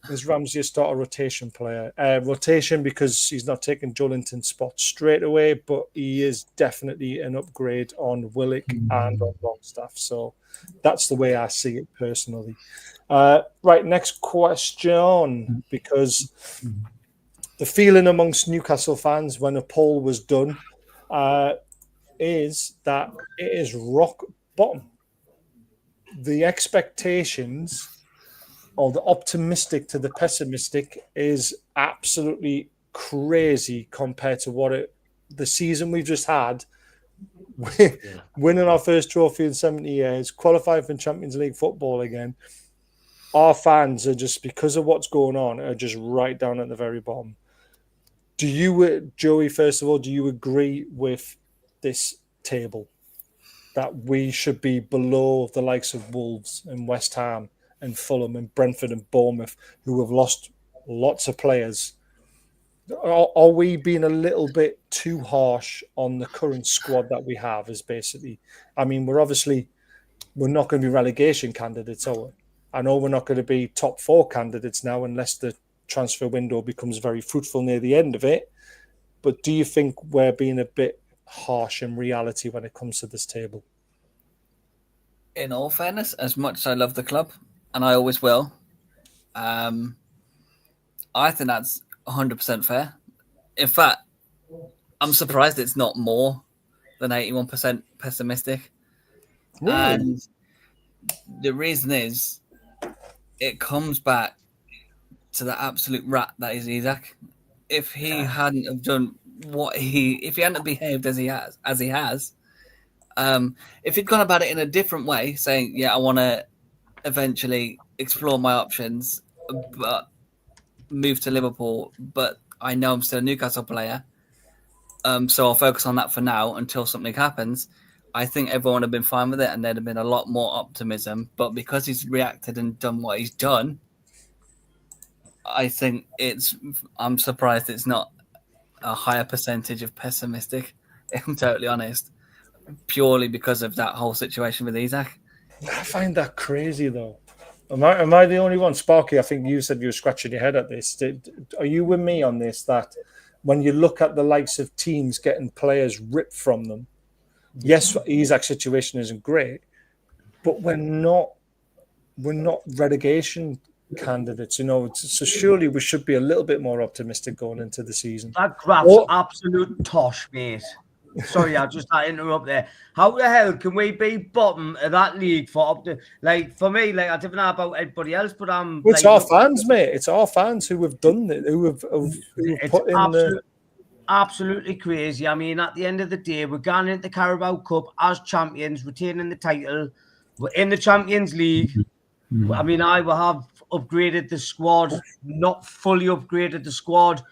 S1: Is Ramsey a starter rotation player? Rotation because he's not taking Joelinton's spot straight away, but he is definitely an upgrade on Willock and on Longstaff. So that's the way I see it personally. Right, next question, because... The feeling amongst Newcastle fans when a poll was done is that it is rock bottom. The expectations, or the optimistic to the pessimistic, is absolutely crazy compared to the season we've just had. Winning our first trophy in 70 years, qualifying for Champions League football again. Our fans are just, because of what's going on, are just right down at the very bottom. Do you, Joey, first of all, do you agree with this table that we should be below the likes of Wolves and West Ham and Fulham and Brentford and Bournemouth, who have lost lots of players, are we being a little bit too harsh on the current squad that we have? Is basically, I mean, we're not going to be relegation candidates, are we? I know we're not going to be top 4 candidates now unless the transfer window becomes very fruitful near the end of it. But do you think we're being a bit harsh in reality when it comes to this table?
S6: In all fairness, as much as I love the club, and I always will, I think that's 100% fair. In fact, I'm surprised it's not more than 81% pessimistic. Really? And the reason is, it comes back to the absolute rat that is Isak. If he hadn't have done if he hadn't behaved as he has, if he'd gone about it in a different way, saying, yeah, I want to eventually explore my options, but move to Liverpool, but I know I'm still a Newcastle player, so I'll focus on that for now until something happens, I think everyone would have been fine with it and there'd have been a lot more optimism. But because he's reacted and done what he's done, I think I'm surprised it's not a higher percentage of pessimistic, if I'm totally honest, purely because of that whole situation with Isak.
S1: I find that crazy, though. Am I the only one? Sparky, I think you said you were scratching your head at this. Are you with me on this, that when you look at the likes of teams getting players ripped from them, yes, Isak's situation isn't great, but we're not relegation candidates, you know. So surely we should be a little bit more optimistic going into the season.
S4: That graph's absolute tosh, mate. Sorry, I just had to interrupt there. How the hell can we be bottom of that league for for me? Like, I don't know about everybody else, but
S1: it's our fans, mate. It's our fans who have done it, who have put in
S4: absolutely crazy. I mean, at the end of the day, we're going into the Carabao Cup as champions, retaining the title. We're in the Champions League. I mean, I will have upgraded the squad, not fully upgraded the squad.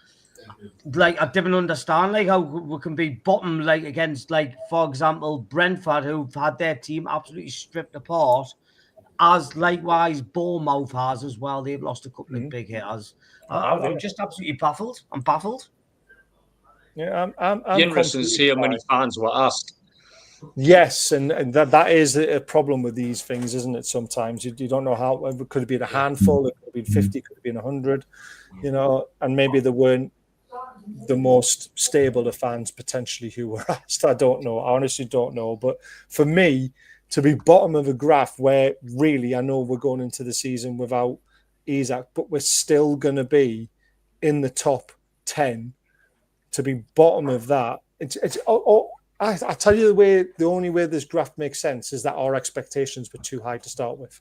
S4: Like, I didn't understand how we can be bottom, against, for example, Brentford, who've had their team absolutely stripped apart, as likewise Bournemouth has as well. They've lost a couple of big hitters. I'm just absolutely baffled. I'm baffled.
S1: Yeah, I'm
S3: interested to see how many fans were asked.
S1: Yes, and that is a problem with these things, isn't it? Sometimes you don't know how. It could have been a handful, it could have been 50, it could have been 100, you know, and maybe they weren't the most stable of fans potentially who were asked. I don't know. I honestly don't know. But for me, to be bottom of a graph where really I know we're going into the season without Isak, but we're still going to be in the top 10, to be bottom of that, I tell you the only way this graph makes sense is that our expectations were too high to start with.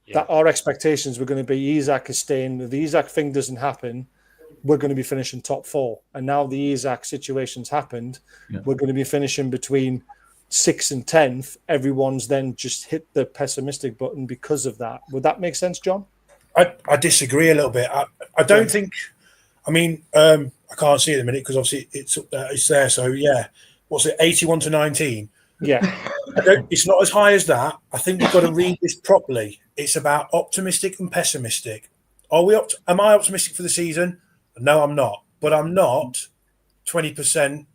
S1: Yeah. That our expectations were going to be Isak is staying. If the Isak thing doesn't happen, we're going to be finishing top 4. And now the Isak situation's happened, we're going to be finishing between 6th and 10th. Everyone's then just hit the pessimistic button because of that. Would that make sense, John?
S2: I disagree a little bit. I don't think. I mean, I can't see it in a minute because obviously it's there. So yeah, what's it? 81 to 19.
S1: Yeah,
S2: it's not as high as that. I think we've got to read this properly. It's about optimistic and pessimistic. Am I optimistic for the season? No, I'm not. But I'm not 20%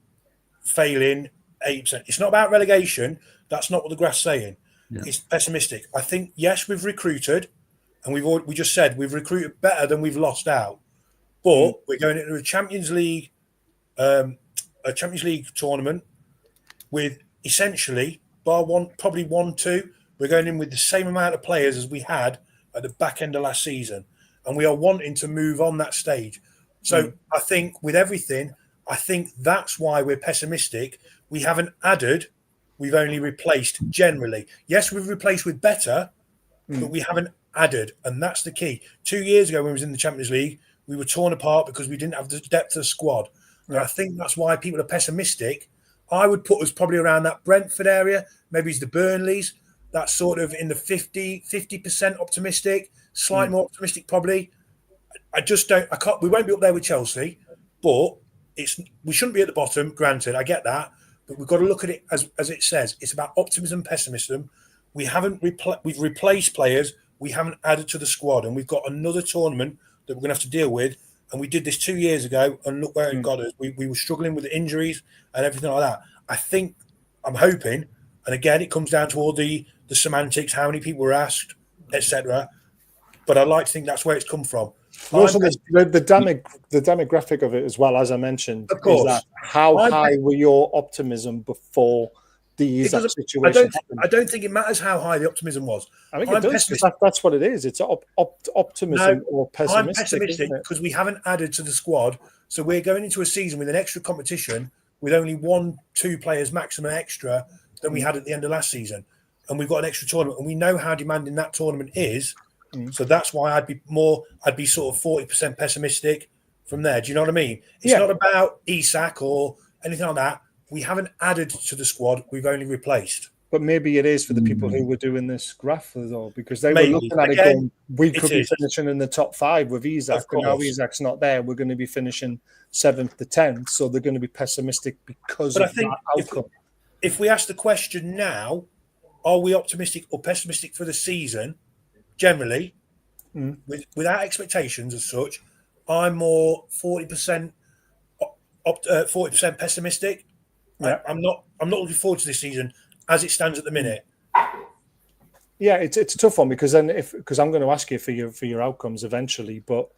S2: failing, 8%. It's not about relegation. That's not what the graph's saying. Yeah. It's pessimistic. I think, yes, we've recruited, and we just said we've recruited better than we've lost out. But we're going into a Champions League tournament with essentially, bar one, probably 1-2, we're going in with the same amount of players as we had at the back end of last season. And we are wanting to move on that stage. So I think with everything, I think that's why we're pessimistic. We haven't added, we've only replaced generally. Yes, we've replaced with better, but we haven't added. And that's the key. 2 years ago when we was in the Champions League, we were torn apart because we didn't have the depth of the squad. And I think that's why people are pessimistic. I would put us probably around that Brentford area, maybe it's the Burnleys, that's sort of in the 50% optimistic, slightly more optimistic probably. We won't be up there with Chelsea, but we shouldn't be at the bottom, granted, I get that, but we've got to look at it as it says. It's about optimism, pessimism. We've replaced players, we haven't added to the squad, and we've got another tournament that we're going to have to deal with. And we did this 2 years ago, and look where it got us. We were struggling with the injuries and everything like that. I'm hoping, and again, it comes down to all the semantics, how many people were asked, etc. But I like to think that's where it's come from.
S1: Also, the demographic of it as well, as I mentioned,
S2: of course.
S1: Is that how high were your optimism before the Isak situation?
S2: I don't think it matters how high the optimism was.
S1: I think it does, because that's what it is. It's optimism or pessimistic.
S2: I'm pessimistic because we haven't added to the squad. So we're going into a season with an extra competition with only 1-2 players maximum extra than we had at the end of last season. And we've got an extra tournament, and we know how demanding that tournament is. So that's why I'd be sort of 40% pessimistic from there. Do you know what I mean? It's not about Isak or anything like that. We haven't added to the squad. We've only replaced.
S1: But maybe it is for the people who were doing this graph, though, because they were looking at it going, we could be finishing in the top 5 with Isak, and now Isak's not there. We're going to be finishing 7th to 10th, so they're going to be pessimistic because of that outcome.
S2: If we ask the question now, are we optimistic or pessimistic for the season? Generally, without expectations as such, I'm more 40% pessimistic. Yeah. I'm not looking forward to this season as it stands at the minute.
S1: Yeah, it's a tough one because I'm going to ask you for your outcomes eventually, but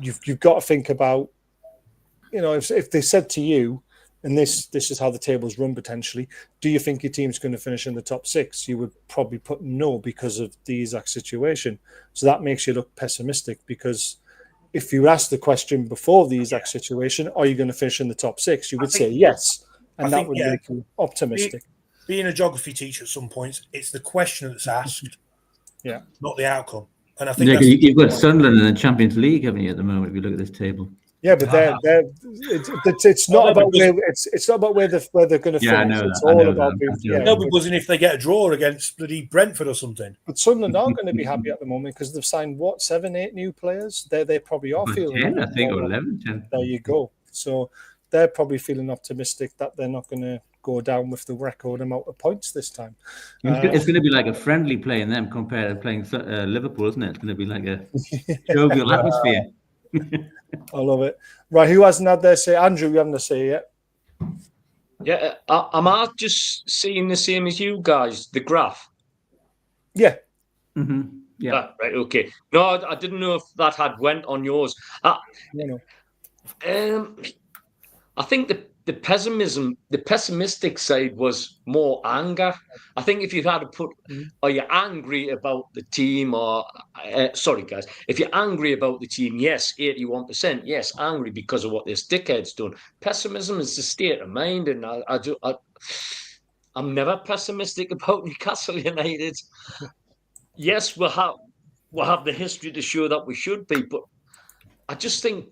S1: you've got to think about, if they said to you, and this is how the table's run potentially, do you think your team's going to finish in the top 6? You would probably put no because of the Isak situation. So that makes you look pessimistic, because if you asked the question before the Isak situation, are you going to finish in the top 6? You would say yes. And that would make you optimistic.
S2: Being a geography teacher at some points, it's the question that's asked, not the outcome. And I think
S5: you've got Sunderland in the Champions League, haven't you, at the moment, if you look at this table?
S1: Yeah, but it's not about where they're going to finish.
S5: I know
S1: it's
S5: that.
S1: all about
S2: they'll be buzzing if they get a draw against bloody Brentford or something.
S1: But Sunderland aren't going to be happy at the moment because they've signed 7-8 new players. They probably are feeling
S5: 10, I think, or 11, 10.
S1: There you go. So they're probably feeling optimistic that they're not going to go down with the record amount of points this time.
S5: It's going to be like a friendly playing them compared to playing Liverpool, isn't it? It's going to be like a jovial atmosphere.
S1: I love it. Right, who hasn't had their say? Andrew, you haven't a say yet.
S3: Yeah, am I just seeing the same as you guys, the graph?
S1: Yeah.
S5: Mm-hmm. Yeah.
S3: Right, okay. No, I didn't know if that had went on yours. I think the pessimistic side was more anger. I think if you had to put, are you angry about the team or, sorry guys, if you're angry about the team, yes, 81%, yes, angry because of what this dickhead's done. Pessimism is the state of mind, and I'm never pessimistic about Newcastle United. Yes, we'll have the history to show that we should be, but I just think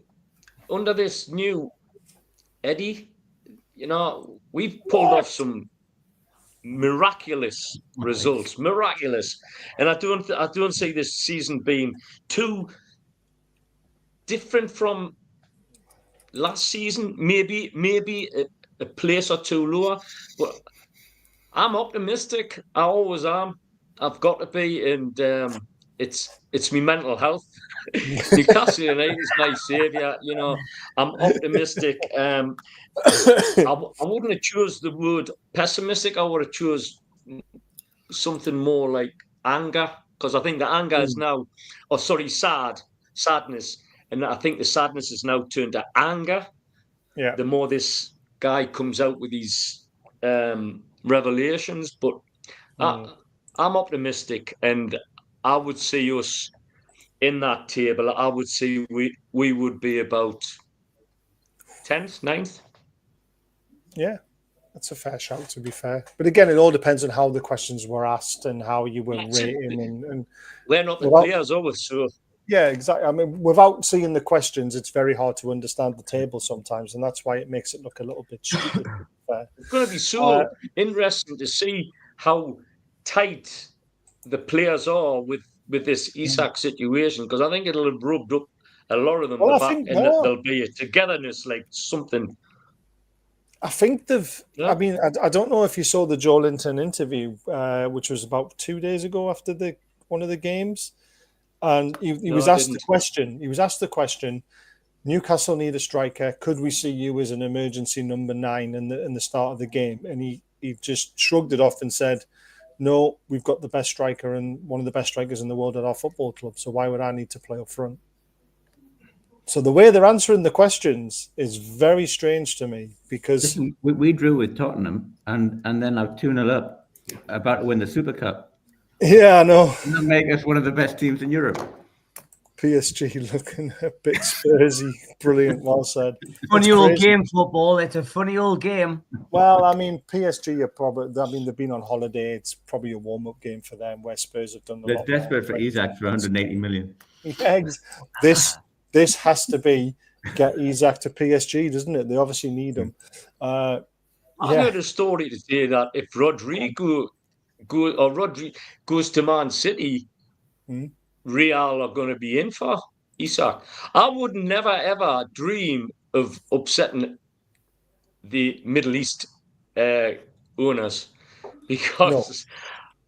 S3: under this new Eddie, we've pulled off some miraculous results, and I don't see this season being too different from last season. Maybe a place or two lower, but I'm optimistic. I always am. I've got to be, and it's my mental health. Newcastle United is my saviour. I'm optimistic. I wouldn't have chose the word pessimistic. I would have chose something more like anger, because I think the anger is now, sadness, and I think the sadness is now turned to anger. Yeah. The more this guy comes out with these revelations, but I'm optimistic, and I would see us in that table. I would see we would be about 10th, 9th.
S1: Yeah, that's a fair shout, to be fair. But again, it all depends on how the questions were asked and how you were rating. And
S3: we're not the players, always. So
S1: yeah, exactly. I mean, without seeing the questions, it's very hard to understand the table sometimes, and that's why it makes it look a little bit stupid.
S3: It's going to be so interesting to see how tight the players are with this Isak situation, because I think it'll have rubbed up a lot of them and there'll be a togetherness, like something.
S1: I think they've. Yeah. I mean, I don't know if you saw the Joe Linton interview, which was about 2 days ago after one of the games. And he was asked the question. He was asked the question. Newcastle need a striker. Could we see you as an emergency number 9 in the start of the game? And he just shrugged it off and said, "No, we've got the best striker and one of the best strikers in the world at our football club. So why would I need to play up front?" So the way they're answering the questions is very strange to me because
S5: listen, we drew with Tottenham and then are 2-0 up, about to win the Super Cup.
S1: Yeah, I know.
S5: And that make us one of the best teams in Europe.
S1: PSG looking a bit Spursy. Brilliant, well said.
S4: Funny old game, football. It's a funny old game.
S1: Well, I mean, PSG are probably, I mean, they've been on holiday. It's probably a warm-up game for them where Spurs have done the lot.
S5: They're desperate for Isak for 180 million.
S1: Yeah, this has to be get Isak to PSG, doesn't it? They obviously need him.
S3: I heard a story to say that if Rodrigo goes to Man City, Real are going to be in for Isak. I would never ever dream of upsetting the Middle East owners because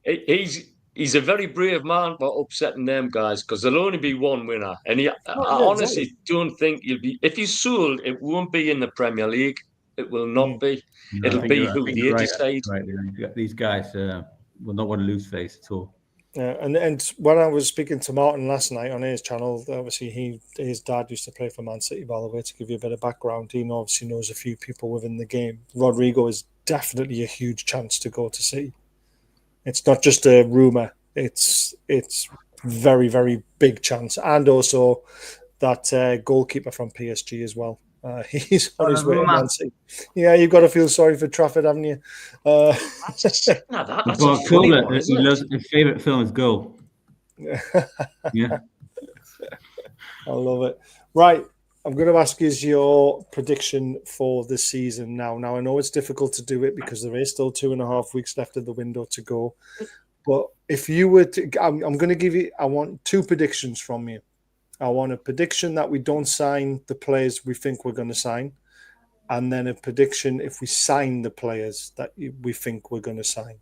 S3: he's a very brave man for upsetting them guys because there'll only be one winner. And I honestly don't think he'll be. If he's sold, it won't be in the Premier League. It will not be.
S5: No,
S3: It'll be who they decide.
S5: Right, these guys will not want to lose face at all.
S1: Yeah, and when I was speaking to Martin last night on his channel, obviously his dad used to play for Man City, by the way, to give you a bit of background. He obviously knows a few people within the game. Rodrigo is definitely a huge chance to go to City. It's not just a rumour. It's very, very big chance. And also that goalkeeper from PSG as well. He's on his way to Man City. Yeah, you've got to feel sorry for Trafford, haven't you?
S3: That's a funny one,
S5: his favourite film is Goal. Yeah.
S1: I love it. Right, I'm going to ask you your prediction for the season now. Now, I know it's difficult to do it because there is still 2.5 weeks left of the window to go. But if you were to, I'm going to give you, I want 2 predictions from you. I want a prediction that we don't sign the players we think we're going to sign. And then a prediction if we sign the players that we think we're going to sign.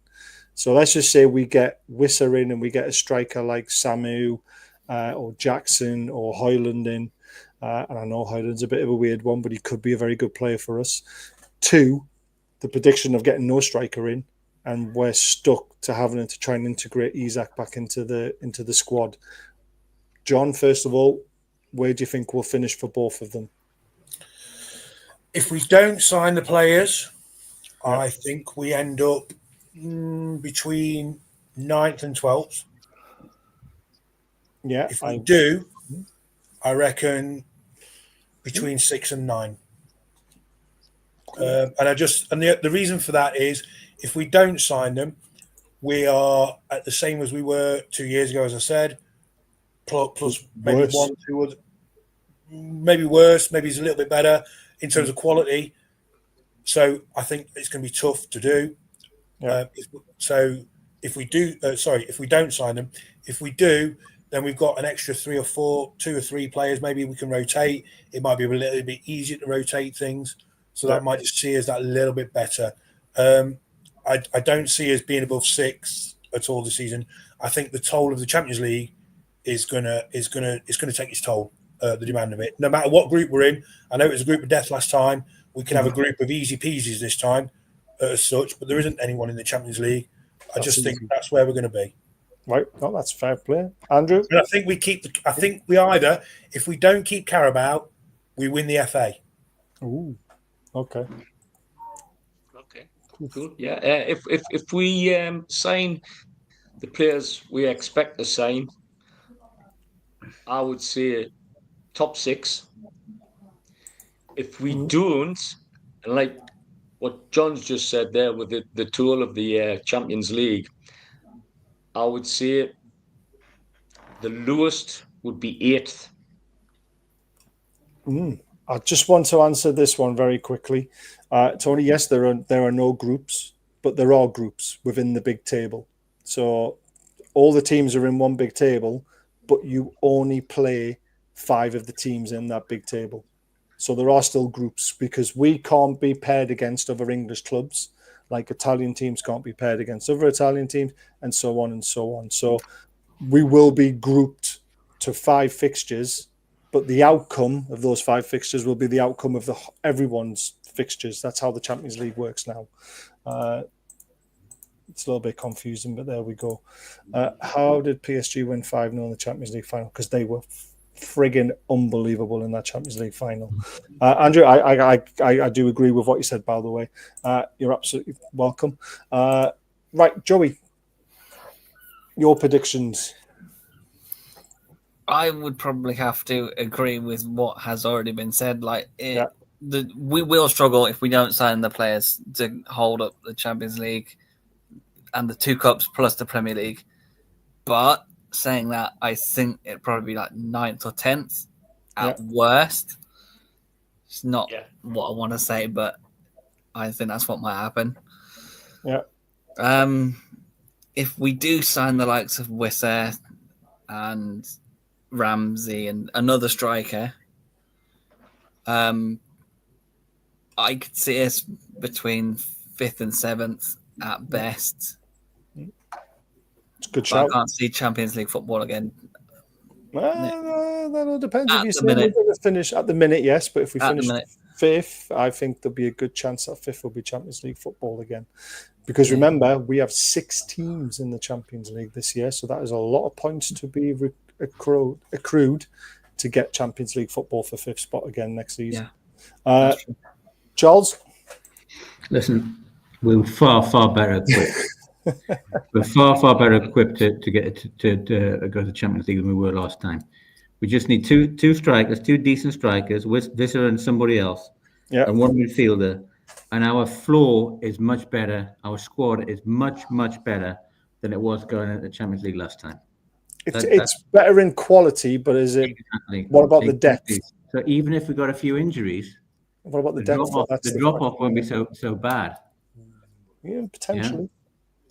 S1: So let's just say we get Wissa in and we get a striker like Samu or Jackson or Hoyland in. And I know Hoyland's a bit of a weird one, but he could be a very good player for us. 2, the prediction of getting no striker in. And we're stuck to having to try and integrate Isak back into the squad. John, first of all, where do you think we'll finish for both of them?
S2: If we don't sign the players, I think we end up between 9th and 12th.
S1: Yeah.
S2: If we do, I reckon between 6 and 9. And the reason for that is if we don't sign them, we are at the same as we were 2 years ago, as I said. Plus maybe
S1: worse.
S2: 1, 2 other, maybe worse, maybe it's a little bit better in terms of quality. So I think it's going to be tough to do.
S1: Yeah.
S2: If we don't sign them, if we do, then we've got an extra 2 or 3 players. Maybe we can rotate. It might be a little bit easier to rotate things. So that might just see us that little bit better. I don't see us being above 6 at all this season. I think the toll of the Champions League is gonna take its toll, the demand of it. No matter what group we're in, I know it was a group of death last time. We can have a group of easy peasies this time, as such. But there isn't anyone in the Champions League. I just think that's where we're going to be.
S1: Right, well, that's fair play, Andrew.
S2: And I think we either, if we don't keep Carabao, we win the FA.
S1: Ooh, okay.
S3: Okay, cool. Yeah, if we sign the players we expect to sign, I would say top 6. If we don't, and like what John's just said there with the tool of the Champions League, I would say the lowest would be 8th.
S1: I just want to answer this one very quickly. Tony, yes, there are no groups, but there are groups within the big table. So all the teams are in one big table, but you only play 5 of the teams in that big table. So there are still groups because we can't be paired against other English clubs, like Italian teams can't be paired against other Italian teams, and so on and so on. So we will be grouped to 5 fixtures, but the outcome of those 5 fixtures will be the outcome of everyone's fixtures. That's how the Champions League works now. It's a little bit confusing, but there we go. How did PSG win 5-0 in the Champions League final? Because they were frigging unbelievable in that Champions League final. Andrew, I do agree with what you said, by the way. You're absolutely welcome. Right, Joey, your predictions.
S6: I would probably have to agree with what has already been said. We will struggle if we don't sign the players to hold up the Champions League and the 2 cups plus the Premier League. But saying that, I think it'd probably be like 9th or 10th at worst. It's not what I want to say, but I think that's what might happen.
S1: Yeah.
S6: If we do sign the likes of Wissa and Ramsey and another striker, I could see us between 5th and 7th at best.
S1: It's a good shout.
S6: I can't see Champions League football again.
S1: That all depends. If you say
S6: minute.
S1: we're going to finish at the minute, yes, but if we
S6: At
S1: finish
S6: the minute.
S1: 5th, I think there'll be a good chance that 5th will be Champions League football again. Because remember, we have 6 teams in the Champions League this year, so that is a lot of points to be accrued to get Champions League football for 5th spot again next season.
S6: Yeah.
S1: Charles?
S5: Listen, we're far, far better equipped. We're far, far better equipped to get to go to the Champions League than we were last time. We just need two strikers, 2 decent strikers, with Visser and somebody else, and 1 midfielder. And our floor is much better. Our squad is much, much better than it was going at the Champions League last time.
S1: It's better in quality, but is it?
S5: Exactly.
S1: What about the depth?
S5: So even if we got a few injuries,
S1: what about the depth?
S5: The drop off won't be so bad.
S1: Yeah, potentially.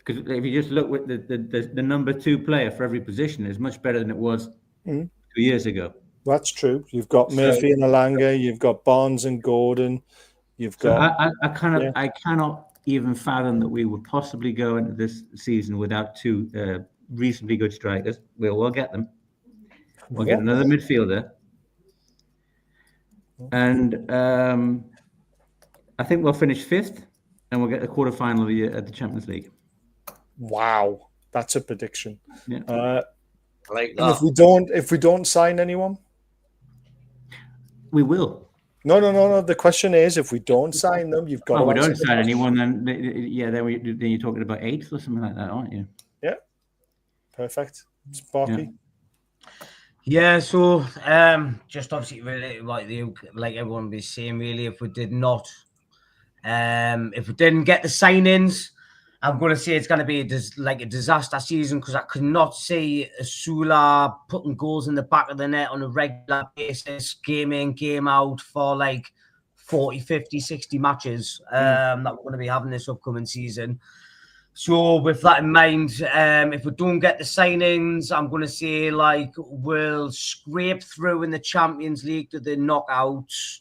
S5: Because if you just look with the number 2 player for every position is much better than it was 2 years ago.
S1: That's true. You've got Murphy and Alanga. You've got Barnes and Gordon. You've got.
S5: I cannot even fathom that we would possibly go into this season without 2 reasonably good strikers. We'll get them. We'll get another midfielder, and I think we'll finish 5th, and we'll get the quarterfinal at the Champions League.
S1: Wow, that's a prediction.
S5: Yeah.
S3: Like
S1: and
S3: that.
S1: if we don't sign anyone,
S5: we will.
S1: No. The question is, if we don't sign them, you've got.
S5: Oh, we don't sign anyone, then you're talking about 8th or something like that, aren't you?
S1: Yeah. Perfect. Sparky.
S4: Yeah. So just obviously related like everyone was saying, really, if we didn't get the signings, I'm going to say it's going to be a disaster season, because I could not see Asula putting goals in the back of the net on a regular basis, game in, game out, for like 40, 50, 60 matches that we're going to be having this upcoming season. So with that in mind, if we don't get the signings, I'm going to say we'll scrape through in the Champions League to the knockouts.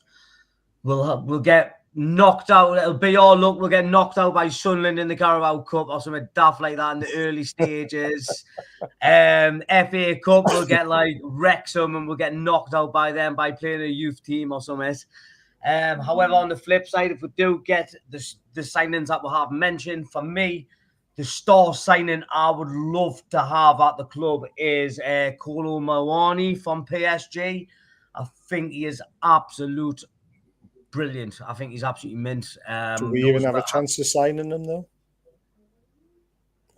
S4: We'll get knocked out. It'll be our luck. We'll get knocked out by Sunderland in the Carabao Cup or something daft like that in the early stages. FA Cup, we'll get Wrexham, and we'll get knocked out by them by playing a youth team or something. However, on the flip side, if we do get the signings that we have mentioned, for me, the star signing I would love to have at the club is Kolo Muani from PSG. I think he is absolute brilliant. I think he's absolutely mint.
S1: Do we even have a chance of signing him, though?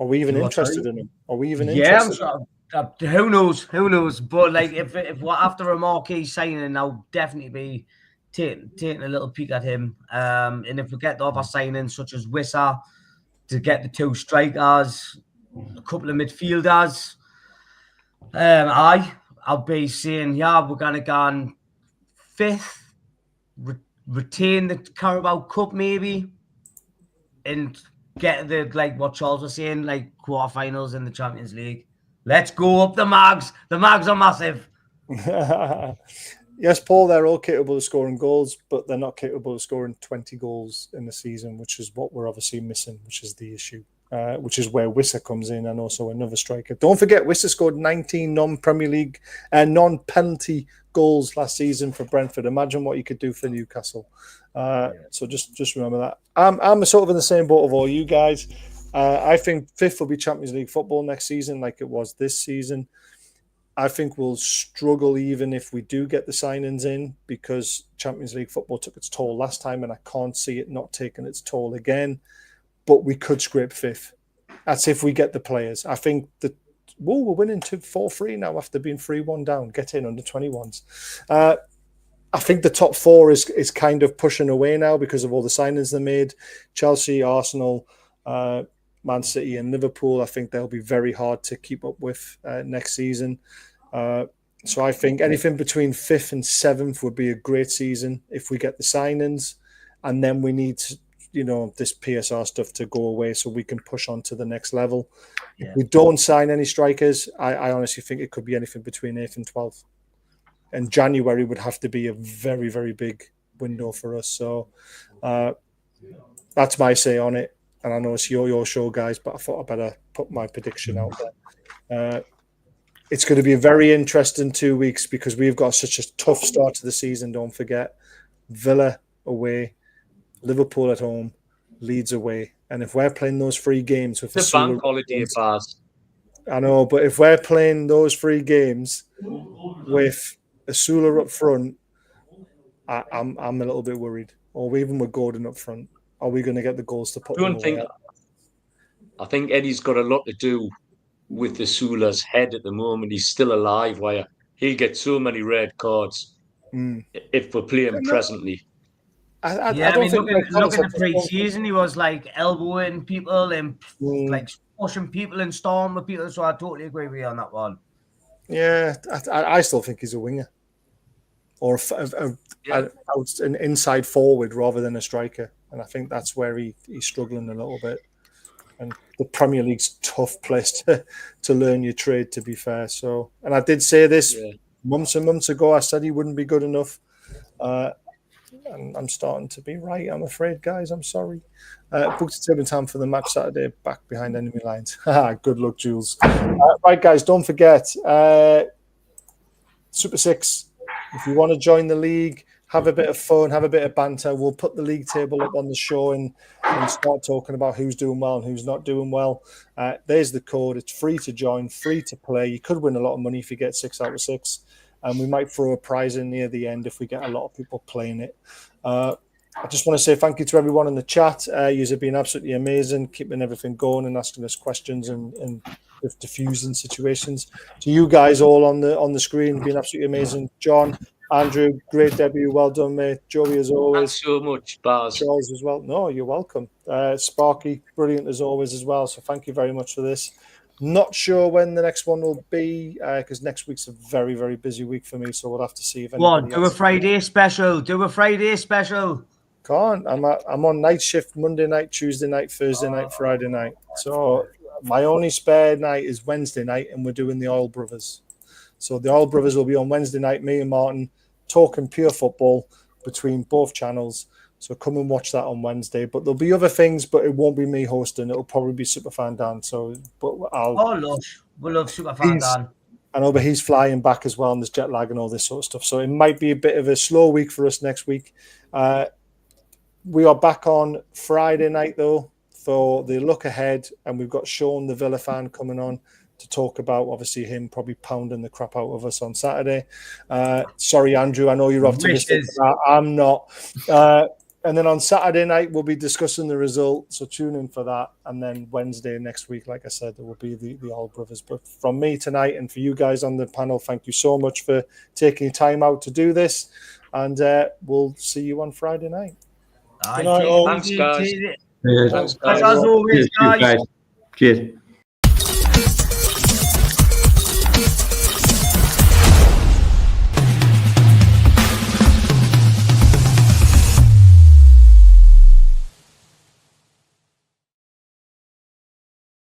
S1: Are we even interested in him? Are we even interested?
S4: Yeah, who knows? But if we're after a marquee signing, I'll definitely be taking a little peek at him. And if we get the other signings, such as Wissa, to get the 2 strikers, a couple of midfielders, I'll be saying, we're going to go on 5th, retain the Carabao Cup maybe, and get what Charles was saying, quarterfinals in the Champions League. Let's go up the Mags. The Mags are massive.
S1: Yes, Paul, they're all capable of scoring goals, but they're not capable of scoring 20 goals in the season, which is what we're obviously missing, which is the issue. which is where Wissa comes in and also another striker. Don't forget, Wissa scored 19 non-Premier League and non-penalty goals last season for Brentford. Imagine what he could do for Newcastle. So just remember that. I'm sort of in the same boat of all you guys. I think fifth will be Champions League football next season like it was this season. I think we'll struggle even if we do get the signings in because Champions League football took its toll last time and I can't see it not taking its toll again. But we could scrape fifth. That's if we get the players. I think that we're winning 4-3 now after being 3-1 down. Get in under 21s. I think the top four is kind of pushing away now because of all the signings they made. Chelsea, Arsenal, Man City and Liverpool. I think they'll be very hard to keep up with next season. So I think anything between 5th and 7th would be a great season if we get the signings. And then we need to, this PSR stuff to go away so we can push on to the next level. Yeah. If we don't sign any strikers, I honestly think it could be anything between 8th and 12th. And January would have to be a very, very big window for us. So that's my say on it. And I know it's your show, guys, but I thought I'd better put my prediction out there. It's going to be a very interesting 2 weeks because we've got such a tough start to the season, don't forget. Villa away, Liverpool at home, Leeds away. And if we're playing those 3 games with
S3: the bank holiday pass.
S1: I know, but if we're playing those 3 games with Asula up front, I'm a little bit worried. Or even with Gordon up front. Are we going to get the goals to put them away?
S3: I think Eddie's got a lot to do with the Sula's head at the moment. He's still alive, where he'll get so many red cards if we're playing presently.
S4: I mean, look at the pre-season, he was like elbowing people and like pushing people and storming with people. So I totally agree with you on that one.
S1: Yeah, I still think he's a winger or an inside forward rather than a striker. And I think that's where he's struggling a little bit. And the Premier League's a tough place to learn your trade, to be fair. So, and I did say this months and months ago. I said he wouldn't be good enough. And I'm starting to be right, I'm afraid, guys. I'm sorry. Booked a table time for the match Saturday, back behind enemy lines. Good luck, Jules. Right, guys, don't forget, Super 6, if you want to join the league, have a bit of fun, have a bit of banter. We'll put the league table up on the show and start talking about who's doing well and who's not doing well. There's the code. It's free to join, free to play. You could win a lot of money if you get 6 out of 6. And we might throw a prize in near the end if we get a lot of people playing it. I just want to say thank you to everyone in the chat. You've been absolutely amazing, keeping everything going and asking us questions and diffusing situations. To you guys all on the screen, been absolutely amazing. John, Andrew, great debut. Well done, mate. Joey, as always.
S3: Thanks so much, Baz.
S1: Charles as well. No, you're welcome. Sparky, brilliant as always as well. So thank you very much for this. Not sure when the next one will be because next week's a very, very busy week for me. So we'll have to see if anybody
S4: do a Friday special. Do a Friday special.
S1: Can't. I'm on night shift Monday night, Tuesday night, Thursday night, Friday night. So my only spare night is Wednesday night, and we're doing the Oil Brothers. So the Oil Brothers will be on Wednesday night. Me and Martin talking pure football between both channels. So come and watch that on Wednesday. But there'll be other things, but it won't be me hosting. It'll probably be Superfan Dan. So, but
S4: we love Superfan Dan.
S1: I know, but he's flying back as well, and there's jet lag and all this sort of stuff. So it might be a bit of a slow week for us next week. We are back on Friday night though for the look ahead, and we've got Sean, the Villa fan, coming on to talk about obviously him probably pounding the crap out of us on Saturday. Sorry, Andrew, I know you're optimistic. I'm not. And then on Saturday night, we'll be discussing the result. So tune in for that. And then Wednesday next week, like I said, there will be the Old Brothers. But from me tonight and for you guys on the panel, thank you so much for taking time out to do this. And we'll see you on Friday night.
S3: Thanks, guys.
S4: As always, guys.
S5: Cheers.